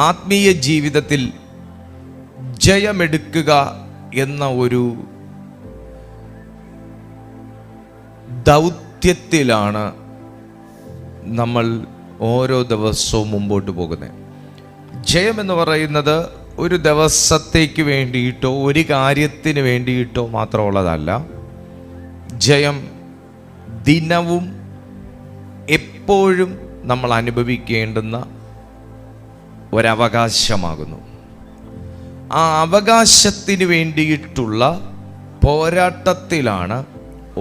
ആത്മീയ ജീവിതത്തിൽ ജയമെടുക്കുക എന്ന ഒരു ദൗത്യത്തിലാണ് നമ്മൾ ഓരോ ദിവസവും മുമ്പോട്ട് പോകുന്നത്. ജയം എന്ന് പറയുന്നത് ഒരു ദിവസത്തേക്ക് വേണ്ടിയിട്ടോ ഒരു കാര്യത്തിന് വേണ്ടിയിട്ടോ മാത്രമുള്ളതല്ല. ജയം ദിനവും എപ്പോഴും നമ്മൾ അനുഭവിക്കേണ്ടുന്ന ഒരവകാശമാകുന്നു. ആ അവകാശത്തിന് വേണ്ടിയിട്ടുള്ള പോരാട്ടത്തിലാണ്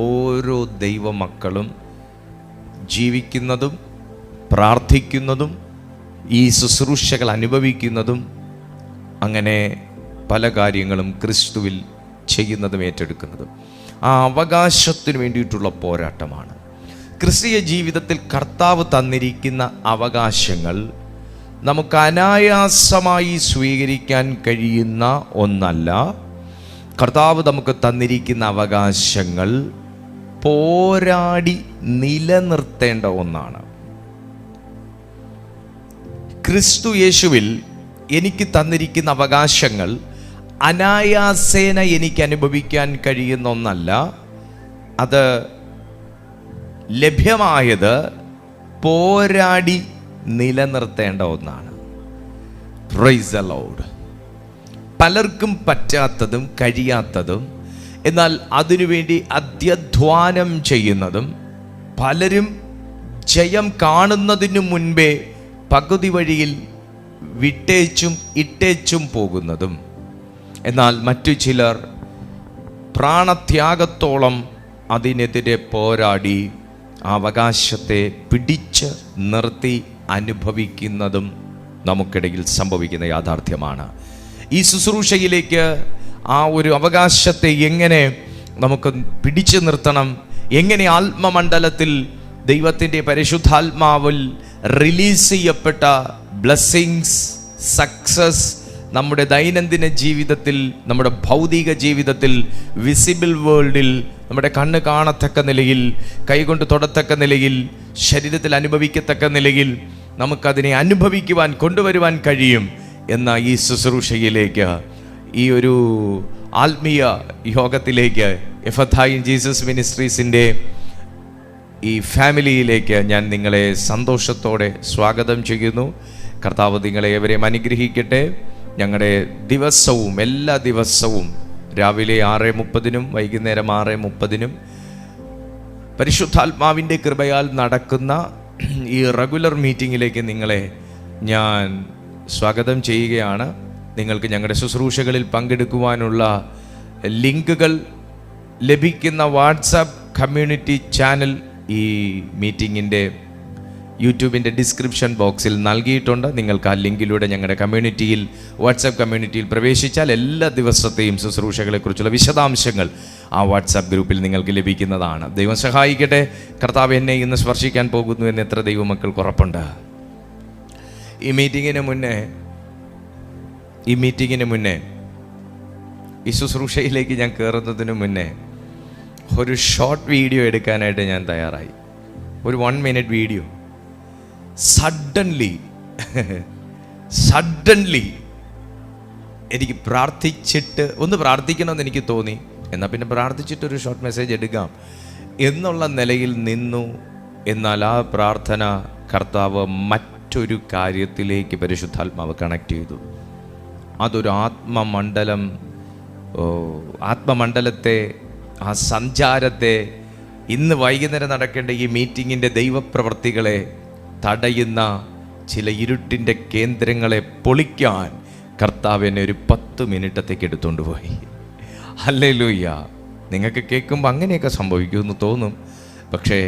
ഓരോ ദൈവമക്കളും ജീവിക്കുന്നതും പ്രാർത്ഥിക്കുന്നതും ഈ ശുശ്രൂഷകൾ അനുഭവിക്കുന്നതും അങ്ങനെ പല കാര്യങ്ങളും ക്രിസ്തുവിൽ ചെയ്യുന്നതും ഏറ്റെടുക്കുന്നതും. ആ അവകാശത്തിന് വേണ്ടിയിട്ടുള്ള പോരാട്ടമാണ്. ക്രിസ്തീയ ജീവിതത്തിൽ കർത്താവ് തന്നിരിക്കുന്ന അവകാശങ്ങൾ നമുക്ക് അനായാസമായി സ്വീകരിക്കാൻ കഴിയുന്ന ഒന്നല്ല. കർത്താവ് നമുക്ക് തന്നിരിക്കുന്ന അവകാശങ്ങൾ പോരാടി നിലനിർത്തേണ്ട ഒന്നാണ്. ക്രിസ്തു യേശുവിൽ എനിക്ക് തന്നിരിക്കുന്ന അവകാശങ്ങൾ അനായാസേന എനിക്ക് അനുഭവിക്കാൻ കഴിയുന്ന ഒന്നല്ല. അത് ലഭ്യമായത് പോരാടി നിലനിർത്തേണ്ട ഒന്നാണ്. Praise the Lord. പലർക്കും പറ്റാത്തതും കഴിയാത്തതും എന്നാൽ അതിനുവേണ്ടി അത്യധ്വാനം ചെയ്യുന്നതും, പലരും ജയം കാണുന്നതിനു മുൻപേ പകുതി വഴിയിൽ ഇട്ടേച്ചും പോകുന്നതും, എന്നാൽ മറ്റു ചിലർ പ്രാണത്യാഗത്തോളം അതിനെതിരെ പോരാടി അവകാശത്തെ പിടിച്ച് നിർത്തി അനുഭവിക്കുന്നതും നമുക്കിടയിൽ സംഭവിക്കുന്ന യാഥാർത്ഥ്യമാണ്. ഈ ശുശ്രൂഷയിലേക്ക് ആ ഒരു അവകാശത്തെ എങ്ങനെ നമുക്ക് പിടിച്ചു നിർത്തണം, എങ്ങനെ ആത്മമണ്ഡലത്തിൽ ദൈവത്തിൻ്റെ പരിശുദ്ധാത്മാവിൽ റിലീസ് ചെയ്യപ്പെട്ട ബ്ലെസ്സിങ്സ്, സക്സസ് നമ്മുടെ ദൈനംദിന ജീവിതത്തിൽ, നമ്മുടെ ഭൗതിക ജീവിതത്തിൽ, വിസിബിൾ വേൾഡിൽ നമ്മുടെ കണ്ണ് കാണത്തക്ക നിലയിൽ, കൈകൊണ്ട് തൊടത്തക്ക നിലയിൽ, ശരീരത്തിൽ അനുഭവിക്കത്തക്ക നിലയിൽ നമുക്കതിനെ അനുഭവിക്കുവാൻ കൊണ്ടുവരുവാൻ കഴിയും എന്ന ഈ ശുശ്രൂഷയിലേക്ക്, ഈ ഒരു ആത്മീയ യോഗത്തിലേക്ക്, എഫഥാ ഇൻ ജീസസ് മിനിസ്ട്രീസിൻ്റെ ഈ ഫാമിലിയിലേക്ക് ഞാൻ നിങ്ങളെ സന്തോഷത്തോടെ സ്വാഗതം ചെയ്യുന്നു. കർത്താവ് നിങ്ങളെ ഏവരെയും അനുഗ്രഹിക്കട്ടെ. ഞങ്ങളുടെ ദിവസവും എല്ലാ ദിവസവും രാവിലെ 6:30 വൈകുന്നേരം 6:30 പരിശുദ്ധാത്മാവിൻ്റെ കൃപയാൽ നടക്കുന്ന ഈ റെഗുലർ മീറ്റിങ്ങിലേക്ക് നിങ്ങളെ ഞാൻ സ്വാഗതം ചെയ്യുകയാണ്. നിങ്ങൾക്ക് ഞങ്ങളുടെ ശുശ്രൂഷകളിൽ പങ്കെടുക്കുവാനുള്ള ലിങ്കുകൾ ലഭിക്കുന്ന വാട്സാപ്പ് കമ്മ്യൂണിറ്റി ചാനൽ ഈ മീറ്റിങ്ങിൻ്റെ യൂട്യൂബിൻ്റെ ഡിസ്ക്രിപ്ഷൻ ബോക്സിൽ നൽകിയിട്ടുണ്ട്. നിങ്ങൾക്ക് ആ ലിങ്കിലൂടെ ഞങ്ങളുടെ കമ്മ്യൂണിറ്റിയിൽ, വാട്സാപ്പ് കമ്മ്യൂണിറ്റിയിൽ പ്രവേശിച്ചാൽ എല്ലാ ദിവസത്തെയും ശുശ്രൂഷകളെക്കുറിച്ചുള്ള വിശദാംശങ്ങൾ ആ വാട്സാപ്പ് ഗ്രൂപ്പിൽ നിങ്ങൾക്ക് ലഭിക്കുന്നതാണ്. ദൈവം സഹായിക്കട്ടെ. കർത്താവ് എന്നെ ഇന്ന് സ്പർശിക്കാൻ പോകുന്നു എന്ന് എത്ര ദൈവമക്കൾക്ക് ഉറപ്പുണ്ട്? ഈ മീറ്റിങ്ങിന് മുന്നേ ഈ ശുശ്രൂഷയിലേക്ക് ഞാൻ കയറുന്നതിന് മുന്നേ ഒരു ഷോർട്ട് വീഡിയോ എടുക്കാനായിട്ട് ഞാൻ തയ്യാറായി. ഒരു 1 minute വീഡിയോ. സഡൻലി എനിക്ക് ഒന്ന് പ്രാർത്ഥിക്കണമെന്ന് എനിക്ക് തോന്നി. എന്നാൽ പിന്നെ പ്രാർത്ഥിച്ചിട്ടൊരു ഷോർട്ട് മെസ്സേജ് എടുക്കാം എന്നുള്ള നിലയിൽ നിന്നു. എന്നാൽ ആ പ്രാർത്ഥന കർത്താവ് മറ്റൊരു കാര്യത്തിലേക്ക് പരിശുദ്ധാത്മാവ് കണക്ട് ചെയ്തു. അതൊരു ആത്മമണ്ഡലത്തെ, ആ സഞ്ചാരത്തെ, ഇന്ന് വൈകുന്നേരം നടക്കേണ്ട ഈ മീറ്റിങ്ങിൻ്റെ ദൈവപ്രവർത്തികളെ തടയുന്ന ചില ഇരുട്ടിൻ്റെ കേന്ദ്രങ്ങളെ പൊളിക്കാൻ കർത്താവ് എന്നെ ഒരു 10 മിനിറ്റത്തേക്ക് എടുത്തുകൊണ്ട് പോയി. ഹല്ലേലൂയ. നിങ്ങൾക്ക് കേൾക്കുമ്പോൾ അങ്ങനെയൊക്കെ സംഭവിക്കുമെന്ന് തോന്നും. പക്ഷേ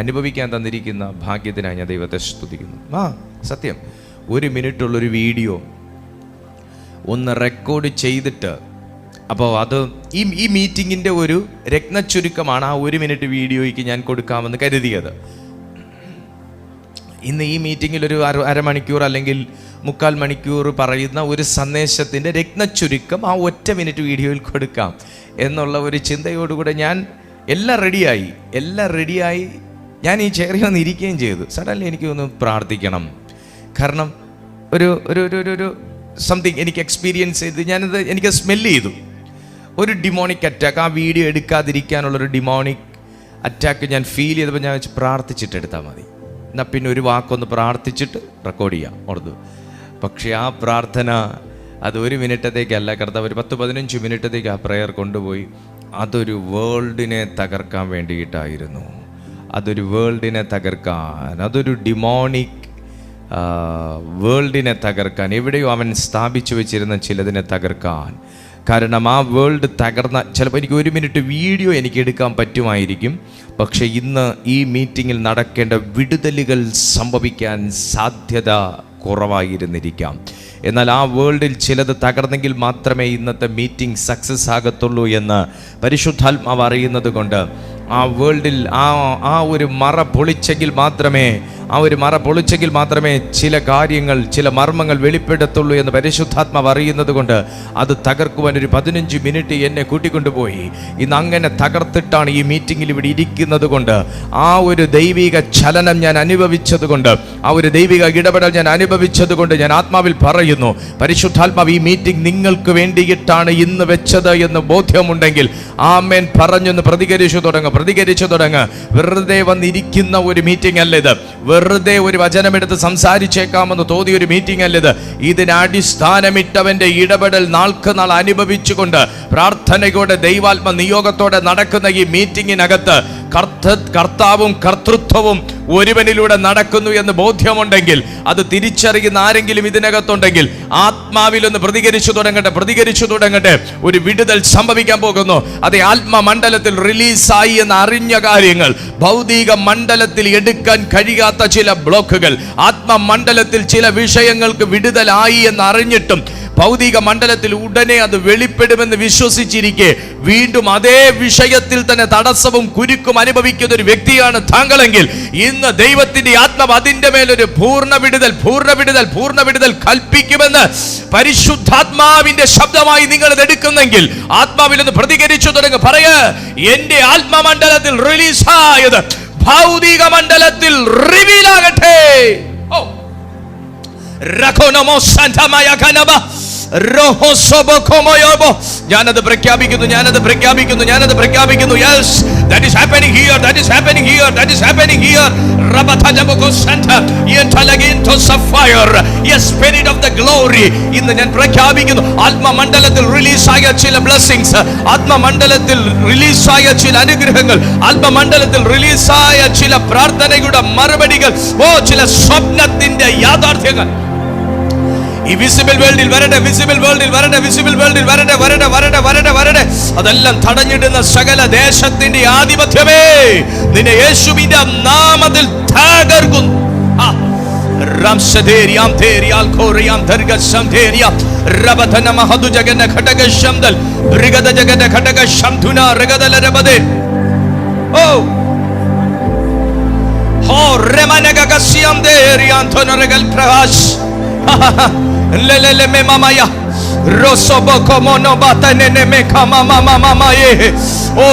അനുഭവിക്കാൻ തന്നിരിക്കുന്ന ഭാഗ്യത്തിനായി ഞാൻ ദൈവത്തെ സ്തുതിക്കുന്നു. സത്യം, 1 മിനിറ്റുള്ളൊരു വീഡിയോ ഒന്ന് റെക്കോർഡ് ചെയ്തിട്ട്, അപ്പോൾ അത് ഈ മീറ്റിങ്ങിൻ്റെ ഒരു രത്നച്ചുരുക്കമാണ് ആ 1 മിനിറ്റ് വീഡിയോയ്ക്ക് ഞാൻ കൊടുക്കാമെന്ന് കരുതിയത്. ഇന്ന് ഈ മീറ്റിങ്ങിൽ ഒരു അരമണിക്കൂർ അല്ലെങ്കിൽ 3/4 മണിക്കൂർ പറയുന്ന ഒരു സന്ദേശത്തിൻ്റെ രത്നച്ചുരുക്കം ആ 1 മിനിറ്റ് വീഡിയോയിൽ കൊടുക്കാം എന്നുള്ള ഒരു ചിന്തയോടുകൂടെ ഞാൻ എല്ലാം റെഡിയായി ഞാൻ ഈ ചെയറിൽ വന്ന് ഇരിക്കുകയും ചെയ്തു. സഡൻലി എനിക്ക് ഒന്ന് പ്രാർത്ഥിക്കണം. കാരണം ഒരു ഒരു ഒരു ഒരു സംതിങ് എനിക്ക് എക്സ്പീരിയൻസ് ചെയ്ത് എനിക്ക് സ്മെല്ല് ചെയ്തു. ഒരു ഡിമോണിക് അറ്റാക്ക്, ആ വീഡിയോ എടുക്കാതിരിക്കാനുള്ളൊരു ഡിമോണിക് അറ്റാക്ക് ഞാൻ ഫീൽ ചെയ്തപ്പോൾ ഞാൻ വെച്ച് പ്രാർത്ഥിച്ചിട്ട് എടുത്താൽ മതി, എന്നാൽ പിന്നെ ഒരു വാക്കൊന്ന് പ്രാർത്ഥിച്ചിട്ട് റെക്കോർഡ് ചെയ്യാം ഓർത്ത്. പക്ഷേ ആ പ്രാർത്ഥന അത് 1 മിനിറ്റത്തേക്കല്ല, കർത്താവ് ഒരു 10-15 മിനിറ്റത്തേക്ക് ആ പ്രെയർ കൊണ്ടുപോയി. അതൊരു വേൾഡിനെ തകർക്കാൻ വേണ്ടിയിട്ടായിരുന്നു. അതൊരു വേൾഡിനെ തകർക്കാൻ, അതൊരു ഡിമോണിക് വേൾഡിനെ തകർക്കാൻ, എവിടെയോ അവൻ സ്ഥാപിച്ചു വെച്ചിരുന്ന ചിലതിനെ തകർക്കാൻ. കാരണം ആ വേൾഡ് തകർന്ന, ചിലപ്പോൾ എനിക്ക് 1 മിനിറ്റ് വീഡിയോ എനിക്ക് എടുക്കാൻ പറ്റുമായിരിക്കും, പക്ഷെ ഇന്ന് ഈ മീറ്റിങ്ങിൽ നടക്കേണ്ട വിടുതലുകൾ സംഭവിക്കാൻ സാധ്യത കുറവായിരുന്നിരിക്കാം. എന്നാൽ ആ വേൾഡിൽ ചിലത് തകർന്നെങ്കിൽ മാത്രമേ ഇന്നത്തെ മീറ്റിംഗ് സക്സസ് ആകത്തുള്ളൂ എന്ന് പരിശുദ്ധാത്മാവ് അറിയുന്നത് കൊണ്ട് ആ വേൾഡിൽ ആ ഒരു മറ പൊളിച്ചെങ്കിൽ മാത്രമേ ചില കാര്യങ്ങൾ, ചില മർമ്മങ്ങൾ വെളിപ്പെടുത്തുള്ളൂ എന്ന് പരിശുദ്ധാത്മാവ് അറിയുന്നത് കൊണ്ട് അത് തകർക്കുവാൻ ഒരു 15 മിനിറ്റ് എന്നെ കൂട്ടിക്കൊണ്ടുപോയി. ഇന്ന് അങ്ങനെ തകർത്തിട്ടാണ് ഈ മീറ്റിങ്ങിൽ ഇവിടെ ഇരിക്കുന്നത് കൊണ്ട്, ആ ഒരു ദൈവിക ചലനം ഞാൻ അനുഭവിച്ചത് കൊണ്ട്, ആ ഒരു ദൈവിക ഇടപെടൽ ഞാൻ അനുഭവിച്ചത് കൊണ്ട് ഞാൻ ആത്മാവിൽ പറയുന്നു, പരിശുദ്ധാത്മാവ് ഈ മീറ്റിംഗ് നിങ്ങൾക്ക് വേണ്ടിയിട്ടാണ് ഇന്ന് വെച്ചത് എന്ന് ബോധ്യമുണ്ടെങ്കിൽ ആമേൻ പറഞ്ഞൊന്ന് പ്രതികരിച്ചു തുടങ്ങുക. വെറുതെ വന്നിരിക്കുന്ന ഒരു മീറ്റിംഗ് അല്ല ഇത്, വെറുതെ ഒരു വചനമെടുത്ത് സംസാരിച്ചേക്കാമെന്ന് തോന്നിയ ഒരു മീറ്റിംഗ് അല്ല ഇത്. ഇതിന് അടിസ്ഥാനമിട്ടവന്റെ ഇടപെടൽ നാൾക്ക് നാൾ അനുഭവിച്ചുകൊണ്ട് പ്രാർത്ഥനയോടെ ദൈവാത്മ നിയോഗത്തോടെ നടക്കുന്ന ഈ മീറ്റിംഗിനകത്ത് കർത്താവും കർത്തൃത്വവും ഒരുവനിലൂടെ നടക്കുന്നു എന്ന് ബോധ്യമുണ്ടെങ്കിൽ, അത് തിരിച്ചറിയുന്ന ആരെങ്കിലും ഇതിനകത്തുണ്ടെങ്കിൽ ആത്മാവിലൊന്ന് പ്രതികരിച്ചു തുടങ്ങട്ടെ. ഒരു വിടുതൽ സംഭവിക്കാൻ പോകുന്നു. അത് ആത്മമണ്ഡലത്തിൽ റിലീസായി എന്ന് അറിഞ്ഞ കാര്യങ്ങൾ, ഭൗതിക മണ്ഡലത്തിൽ എടുക്കാൻ കഴിയാത്ത ചില ബ്ലോക്കുകൾ, ആത്മമണ്ഡലത്തിൽ ചില വിഷയങ്ങൾക്ക് വിടുതലായി എന്ന് അറിഞ്ഞിട്ടും ഭൗതിക മണ്ഡലത്തിൽ ഉടനെ അത് വെളിപ്പെടുമെന്ന് വിശ്വസിച്ചിരിക്കെ വീണ്ടും അതേ വിഷയത്തിൽ തന്നെ തടസ്സവും കുരുക്കും അനുഭവിക്കുന്ന ഒരു വ്യക്തിയാണ് താങ്കളെങ്കിൽ, ഇന്ന് ദൈവത്തിന്റെ ആത്മാവ് അതിന്റെ മേലൊരു പൂർണ്ണ വിടുതൽ കൽപ്പിക്കുമെന്ന് പരിശുദ്ധാത്മാവിന്റെ ശബ്ദമായി നിങ്ങൾ ഇത് എടുക്കുന്നെങ്കിൽ ആത്മാവിൽ ഒന്ന് പ്രതികരിച്ചു തുടങ്ങുക. എന്റെ ആത്മമണ്ഡലത്തിൽ റിലീസായത് ഭൗതിക മണ്ഡലത്തിൽ റിവീലാകട്ടെ. ഞാനത് പ്രഖ്യാപിക്കുന്നു. Yes, that is happening here. Yes, spirit of the glory. ഇന്ന് ഞാൻ പ്രഖ്യാപിക്കുന്നു, ആത്മമണ്ഡലത്തിൽ റിലീസായ ചില ബ്ലെസ്സിങ്സ്, ആത്മമണ്ഡലത്തിൽ റിലീസായ ചില അനുഗ്രഹങ്ങൾ, ആത്മമണ്ഡലത്തിൽ റിലീസായ ചില പ്രാർത്ഥനയുടെ മറുപടികൾ, ചില സ്വപ്നത്തിന്റെ യാഥാർത്ഥ്യങ്ങൾ ഈ വിസിബിൾ വേൾഡിൽ വരട്ടെ. അതെല്ലാം തടഞ്ഞിടുന്ന സകല ദേശത്തിന്റെ ആധിപത്യമേ നിന്നെ യേശുവിന്റെ നാമത്തിൽ തകർക്കുന്നു.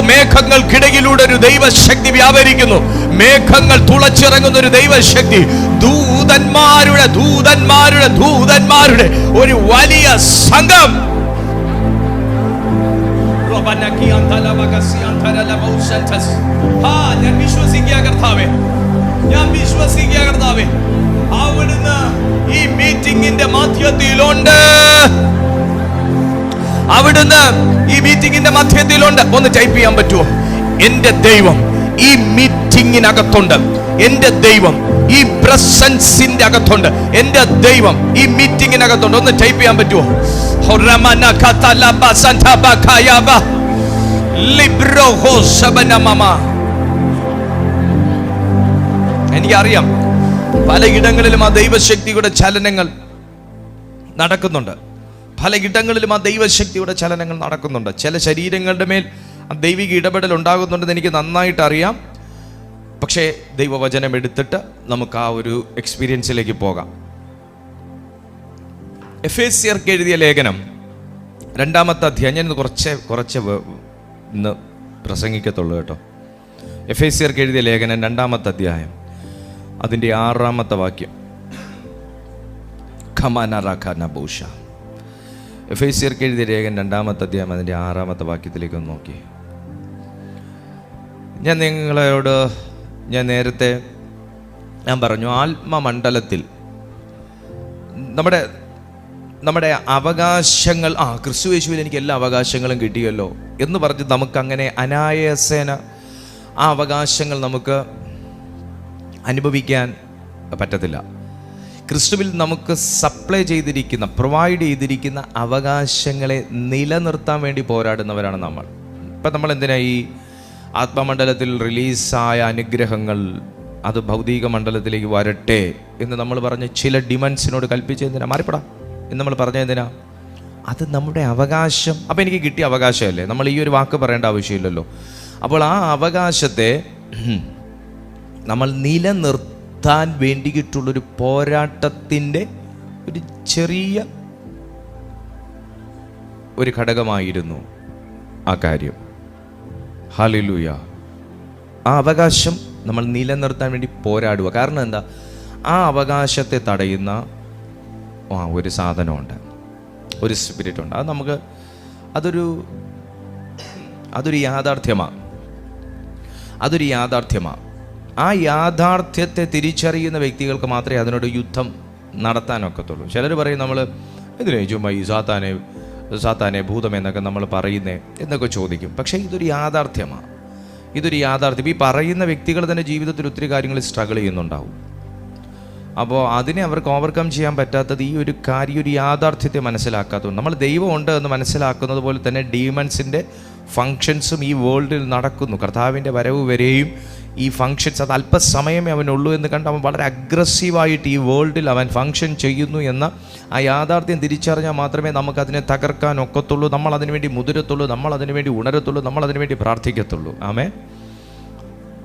മേഘങ്ങൾക്കിടയിലൂടെ ഒരു ദൈവശക്തി വ്യാപരിക്കുന്നു. മേഘങ്ങൾ തുളച്ചിറങ്ങുന്ന ഒരു ദൈവശക്തി, ദൂതന്മാരുടെ ഒരു വലിയ സംഘം. ഞാൻ വിശ്വസിക്കുക കർത്താവേ, അവിടുന്ന് ഈ മീറ്റിംഗിന്റെ മധ്യത്തിലുണ്ട്. ഒന്ന് ടൈപ്പ് ചെയ്യാൻ പറ്റുമോ? എന്റെ ദൈവം ഈ മീറ്റിംഗിനകത്തുണ്ട്. എന്റെ ദൈവം ഈ പ്രസൻസിന്റെ അകത്തുണ്ട്. എന്റെ ദൈവം ഈ മീറ്റിംഗിനകത്തുണ്ട്. ഒന്ന് ടൈപ്പ് ചെയ്യാൻ പറ്റുമോ? എനിക്കറിയാം പലയിടങ്ങളിലും ആ ദൈവശക്തിയുടെ ചലനങ്ങൾ നടക്കുന്നുണ്ട്. ചില ശരീരങ്ങളുടെ മേൽ ആ ദൈവിക ഇടപെടൽ ഉണ്ടാകുന്നുണ്ടെന്ന് എനിക്ക് നന്നായിട്ട് അറിയാം. പക്ഷേ ദൈവവചനം എടുത്തിട്ട് നമുക്ക് ആ ഒരു എക്സ്പീരിയൻസിലേക്ക് പോകാം. എഫേസ്യർക്ക് എഴുതിയ ലേഖനം 2-ാമത്തെ അധ്യായം, ഞാൻ കുറച്ച് ഇന്ന് പ്രസംഗിക്കത്തുള്ളൂ കേട്ടോ. എഫേസ്യർക്ക് എഴുതിയ ലേഖനം 2-ാമത്തെ അധ്യായം അതിൻ്റെ 6-ാമത്തെ വാക്യം. എഫേസ്യർക്ക് എഴുതിയ ലേഖനം 2-ാമത്തെ അധ്യായം അതിൻ്റെ 6-ാമത്തെ വാക്യത്തിലേക്ക് ഒന്ന് നോക്കി. ഞാൻ നേരത്തെ പറഞ്ഞു, ആത്മമണ്ഡലത്തിൽ നമ്മുടെ അവകാശങ്ങൾ, ക്രിസ്തു യേശുവിൽ എനിക്ക് എല്ലാ അവകാശങ്ങളും കിട്ടിയല്ലോ എന്ന് പറഞ്ഞ് നമുക്കങ്ങനെ അനായാസേന ആ അവകാശങ്ങൾ നമുക്ക് അനുഭവിക്കാൻ പറ്റത്തില്ല. ക്രിസ്തുവിൽ നമുക്ക് സപ്ലൈ ചെയ്തിരിക്കുന്ന, പ്രൊവൈഡ് ചെയ്തിരിക്കുന്ന അവകാശങ്ങളെ നിലനിർത്താൻ വേണ്ടി പോരാടുന്നവരാണ് നമ്മൾ. ഇപ്പം നമ്മൾ എന്തിനാ ഈ ആത്മമണ്ഡലത്തിൽ റിലീസായ അനുഗ്രഹങ്ങൾ അത് ഭൗതിക മണ്ഡലത്തിലേക്ക് വരട്ടെ എന്ന് നമ്മൾ പറഞ്ഞ് ചില ഡിമാൻഡ്സിനോട് കൽപ്പിച്ചെന്തിനാ? മാറിപ്പെടാം എന്ന് നമ്മൾ പറഞ്ഞെന്തിനാ? അത് നമ്മുടെ അവകാശം. അപ്പം എനിക്ക് കിട്ടിയ അവകാശമല്ലേ, നമ്മൾ ഈ ഒരു വാക്ക് പറയേണ്ട ആവശ്യമില്ലല്ലോ. അപ്പോൾ ആ അവകാശത്തെ നമ്മൾ നിലനിർത്താൻ വേണ്ടിയിട്ടുള്ളൊരു പോരാട്ടത്തിൻ്റെ ഒരു ചെറിയ ഒരു ഘടകമായിരുന്നു ആ കാര്യം. ഹല്ലേലൂയ. ആ അവകാശം നമ്മൾ നിലനിർത്താൻ വേണ്ടി പോരാടുക. കാരണം എന്താ? ആ അവകാശത്തെ തടയുന്ന ഒരു സാധനമുണ്ട്, ഒരു സ്പിരിറ്റുണ്ട്. അത് നമുക്ക് അതൊരു യാഥാർത്ഥ്യമാണ്. ആ യാഥാർത്ഥ്യത്തെ തിരിച്ചറിയുന്ന വ്യക്തികൾക്ക് മാത്രമേ അതിനോട് യുദ്ധം നടത്താനൊക്കത്തുള്ളൂ. ചിലർ പറയും, നമ്മൾ എന്തിനാ ചുമ്മാ ഈ സാത്താനെ ഭൂതം എന്നൊക്കെ നമ്മൾ പറയുന്നേ എന്നൊക്കെ ചോദിക്കും. പക്ഷേ ഇതൊരു യാഥാർത്ഥ്യമാണ്. ഈ പറയുന്ന വ്യക്തികൾ തന്നെ ജീവിതത്തിൽ ഒത്തിരി കാര്യങ്ങൾ സ്ട്രഗിൾ ചെയ്യുന്നുണ്ടാവും. അപ്പോൾ അതിനെ അവർക്ക് ഓവർകം ചെയ്യാൻ പറ്റാത്തത് ഈ ഒരു യാഥാർത്ഥ്യത്തെ മനസ്സിലാക്കാത്തതുകൊണ്ട്. നമ്മൾ ദൈവമുണ്ട് എന്ന് മനസ്സിലാക്കുന്നത് പോലെ തന്നെ ഡീമൺസിൻ്റെ ഫങ്ഷൻസും ഈ വേൾഡിൽ നടക്കുന്നു. കർത്താവിൻ്റെ വരവ് വരെയും ഈ ഫങ്ഷൻസ്, അത് അല്പസമയമേ അവനുള്ളൂ എന്ന് കണ്ട് അവൻ വളരെ അഗ്രസീവായിട്ട് ഈ വേൾഡിൽ അവൻ ഫങ്ഷൻ ചെയ്യുന്നു എന്ന ആ യാഥാർത്ഥ്യം തിരിച്ചറിഞ്ഞാൽ മാത്രമേ നമുക്കതിനെ തകർക്കാൻ ഒക്കത്തുള്ളൂ. നമ്മൾ അതിനു വേണ്ടി മുതിരത്തുള്ളൂ, നമ്മൾ അതിനു വേണ്ടി ഉണരത്തുള്ളൂ, നമ്മൾ അതിനു വേണ്ടി പ്രാർത്ഥിക്കത്തുള്ളൂ. ആമേൻ.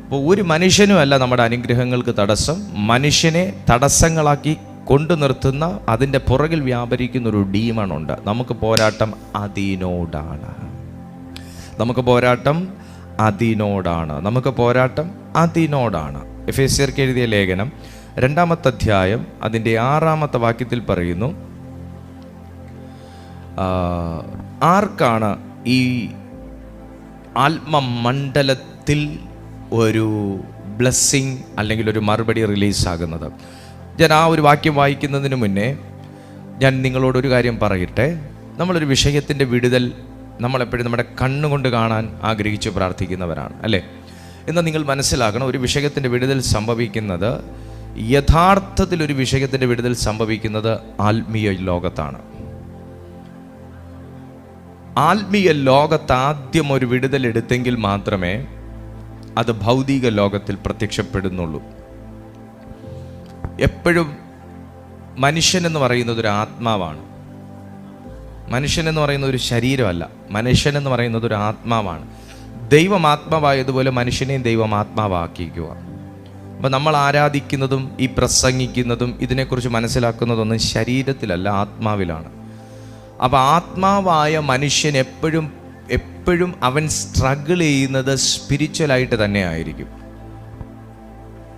അപ്പോൾ ഒരു മനുഷ്യനും അല്ല നമ്മുടെ അനുഗ്രഹങ്ങൾക്ക് തടസ്സം. മനുഷ്യനെ തടസ്സങ്ങളാക്കി കൊണ്ടു നിർത്തുന്ന, അതിൻ്റെ പുറകിൽ വ്യാപരിക്കുന്നൊരു ഡീമണുണ്ട്. നമുക്ക് പോരാട്ടം അതിനോടാണ്. എഫേസ്യർക്ക് എഴുതിയ ലേഖനം 2-ാമത്തെ അധ്യായം അതിൻ്റെ 6-ാമത്തെ വാക്യത്തിൽ പറയുന്നു, ആർക്കാണ് ഈ ആത്മമണ്ഡലത്തിൽ ഒരു ബ്ലെസ്സിങ് അല്ലെങ്കിൽ ഒരു മറുപടി റിലീസാകുന്നത്? ഞാൻ ആ ഒരു വാക്യം വായിക്കുന്നതിന് മുന്നേ ഞാൻ നിങ്ങളോടൊരു കാര്യം പറയട്ടെ. നമ്മളൊരു വിഷയത്തിൻ്റെ വിടുതൽ നമ്മളെപ്പോഴും നമ്മുടെ കണ്ണുകൊണ്ട് കാണാൻ ആഗ്രഹിച്ച് പ്രാർത്ഥിക്കുന്നവരാണ്, അല്ലേ? എന്നാൽ നിങ്ങൾ മനസ്സിലാക്കണം, ഒരു വിഷയത്തിൻ്റെ വിടുതൽ സംഭവിക്കുന്നത്, യഥാർത്ഥത്തിൽ ഒരു വിഷയത്തിൻ്റെ വിടുതൽ സംഭവിക്കുന്നത് ആത്മീയ ലോകത്താണ്. ആത്മീയ ലോകത്ത് ആദ്യം ഒരു വിടുതൽ എടുത്തെങ്കിൽ മാത്രമേ അത് ഭൗതിക ലോകത്തിൽ പ്രത്യക്ഷപ്പെടുന്നുള്ളൂ. എപ്പോഴും മനുഷ്യനെന്ന് പറയുന്നത് ഒരു ആത്മാവാണ്. മനുഷ്യനെന്ന് പറയുന്നത് ഒരു ശരീരമല്ല. മനുഷ്യനെന്ന് പറയുന്നത് ഒരു ആത്മാവാണ്. ദൈവം ആത്മാവായതുപോലെ മനുഷ്യനെയും ദൈവം ആത്മാവാക്കിക്കുക. അപ്പോൾ നമ്മൾ ആരാധിക്കുന്നതും ഈ പ്രസംഗിക്കുന്നതും ഇതിനെക്കുറിച്ച് മനസ്സിലാക്കുന്നതൊന്നും ശരീരത്തിലല്ല, ആത്മാവിലാണ്. അപ്പോൾ ആത്മാവായ മനുഷ്യൻ എപ്പോഴും അവൻ സ്ട്രഗിൾ ചെയ്യുന്നത് സ്പിരിച്വലായിട്ട് തന്നെ ആയിരിക്കും.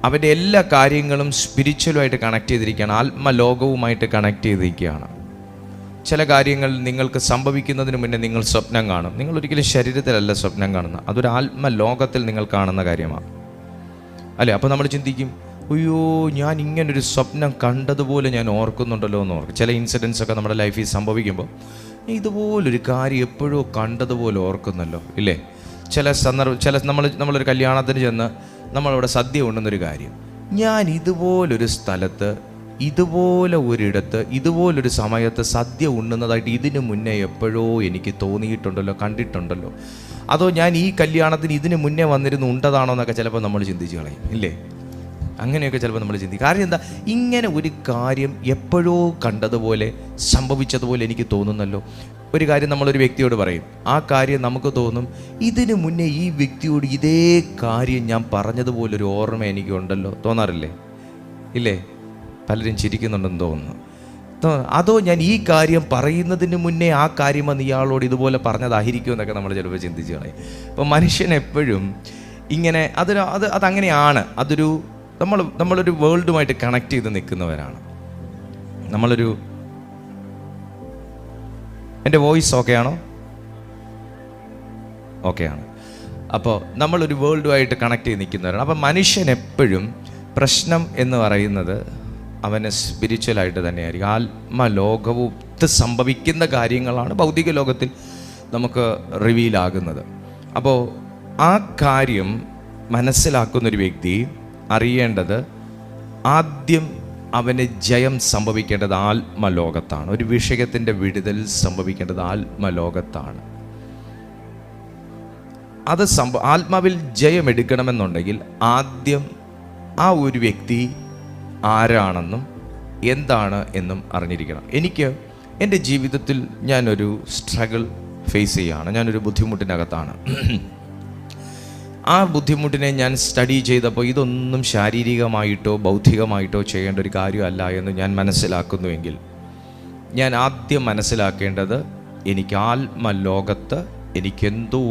അവൻ്റെ എല്ലാ കാര്യങ്ങളും സ്പിരിച്വലുമായിട്ട് കണക്ട് ചെയ്തിരിക്കുകയാണ്, ആത്മലോകവുമായിട്ട് കണക്ട് ചെയ്തിരിക്കുകയാണ്. ചില കാര്യങ്ങൾ നിങ്ങൾക്ക് സംഭവിക്കുന്നതിന് മുന്നേ നിങ്ങൾ സ്വപ്നം കാണും. നിങ്ങൾ ഒരിക്കലും ശരീരത്തിലല്ല സ്വപ്നം കാണുന്നത്, അതൊരു ആത്മലോകത്തിൽ നിങ്ങൾ കാണുന്ന കാര്യമാണ്, അല്ലേ? അപ്പോൾ നമ്മൾ ചിന്തിക്കും, അയ്യോ ഞാൻ ഇങ്ങനൊരു സ്വപ്നം കണ്ടതുപോലെ ഞാൻ ഓർക്കുന്നുണ്ടല്ലോ എന്ന് ഓർക്കും. ചില ഇൻസിഡൻസ് ഒക്കെ നമ്മുടെ ലൈഫിൽ സംഭവിക്കുമ്പോൾ ഇതുപോലൊരു കാര്യം എപ്പോഴോ കണ്ടതുപോലെ ഓർക്കുന്നല്ലോ, ഇല്ലേ? നമ്മളൊരു കല്യാണത്തിന് ചെന്ന് നമ്മളവിടെ സദ്യ ഉണ്ടെന്നൊരു കാര്യം, ഞാൻ ഇതുപോലൊരു സ്ഥലത്ത്, ഇതുപോലെ ഒരിടത്ത്, ഇതുപോലൊരു സമയത്ത് സദ്യ ഉണ്ണുന്നതായിട്ട് ഇതിനു മുന്നേ എപ്പോഴോ എനിക്ക് തോന്നിയിട്ടുണ്ടല്ലോ, കണ്ടിട്ടുണ്ടല്ലോ. അതോ ഞാൻ ഈ കല്യാണത്തിന് ഇതിന് മുന്നേ വന്നിരുന്നു ഉണ്ടതാണോ എന്നൊക്കെ ചിലപ്പോൾ നമ്മൾ ചിന്തിച്ച് കളയും, ഇല്ലേ? അങ്ങനെയൊക്കെ ചിലപ്പോൾ നമ്മൾ ചിന്തിക്കും. കാര്യം എന്താ? ഇങ്ങനെ ഒരു കാര്യം എപ്പോഴോ കണ്ടതുപോലെ സംഭവിച്ചതുപോലെ എനിക്ക് തോന്നുന്നല്ലോ. ഒരു കാര്യം നമ്മളൊരു വ്യക്തിയോട് പറയും, ആ കാര്യം നമുക്ക് തോന്നും, ഇതിനു മുന്നേ ഈ വ്യക്തിയോട് ഇതേ കാര്യം ഞാൻ പറഞ്ഞതുപോലൊരു ഓർമ്മ എനിക്കുണ്ടല്ലോ. തോന്നാറില്ലേ? ഇല്ലേ? പലരും ചിരിക്കുന്നുണ്ടെന്ന് തോന്നുന്നു. അതോ ഞാൻ ഈ കാര്യം പറയുന്നതിന് മുന്നേ ആ കാര്യം വന്ന് ഇയാളോട് ഇതുപോലെ പറഞ്ഞതായിരിക്കും എന്നൊക്കെ നമ്മൾ ചിലപ്പോൾ ചിന്തിച്ച് കളയും. അപ്പോൾ മനുഷ്യൻ എപ്പോഴും ഇങ്ങനെ അതങ്ങനെയാണ്. നമ്മളൊരു വേൾഡുമായിട്ട് കണക്ട് ചെയ്ത് നിൽക്കുന്നവരാണ്. എൻ്റെ വോയിസ് ഓക്കെ ആണോ? ഓക്കെ ആണ്. അപ്പോൾ നമ്മളൊരു വേൾഡുമായിട്ട് കണക്ട് ചെയ്ത് നിൽക്കുന്നവരാണ്. അപ്പം മനുഷ്യൻ എപ്പോഴും പ്രശ്നം എന്ന് പറയുന്നത് അവന് സ്പിരിച്വലായിട്ട് തന്നെയായിരിക്കും. ആത്മലോകത്ത് സംഭവിക്കുന്ന കാര്യങ്ങളാണ് ഭൗതിക ലോകത്തിൽ നമുക്ക് റിവീലാകുന്നത്. അപ്പോൾ ആ കാര്യം മനസ്സിലാക്കുന്നൊരു വ്യക്തി അറിയേണ്ടത്, ആദ്യം അവന് ജയം സംഭവിക്കേണ്ടത് ആത്മലോകത്താണ്. ഒരു വിഷയത്തിൻ്റെ വിടുതൽ സംഭവിക്കേണ്ടത് ആത്മലോകത്താണ്. ആത്മാവിൽ ജയം എടുക്കണമെന്നുണ്ടെങ്കിൽ ആദ്യം ആ ഒരു വ്യക്തി ആരാണെന്നും എന്താണ് എന്നും അറിഞ്ഞിരിക്കണം. എനിക്ക് എൻ്റെ ജീവിതത്തിൽ ഞാനൊരു സ്ട്രഗിൾ ഫേസ് ചെയ്യുകയാണ്. ഞാനൊരു ബുദ്ധിമുട്ടിനകത്താണ്. ആ ബുദ്ധിമുട്ടിനെ ഞാൻ സ്റ്റഡി ചെയ്തപ്പോൾ ഇതൊന്നും ശാരീരികമായിട്ടോ ബൗദ്ധികമായിട്ടോ ചെയ്യേണ്ട ഒരു കാര്യമല്ല എന്ന് ഞാൻ മനസ്സിലാക്കുന്നുവെങ്കിൽ, ഞാൻ ആദ്യം മനസ്സിലാക്കേണ്ടത് എനിക്ക് ആത്മലോകത്ത് എനിക്കെന്തോ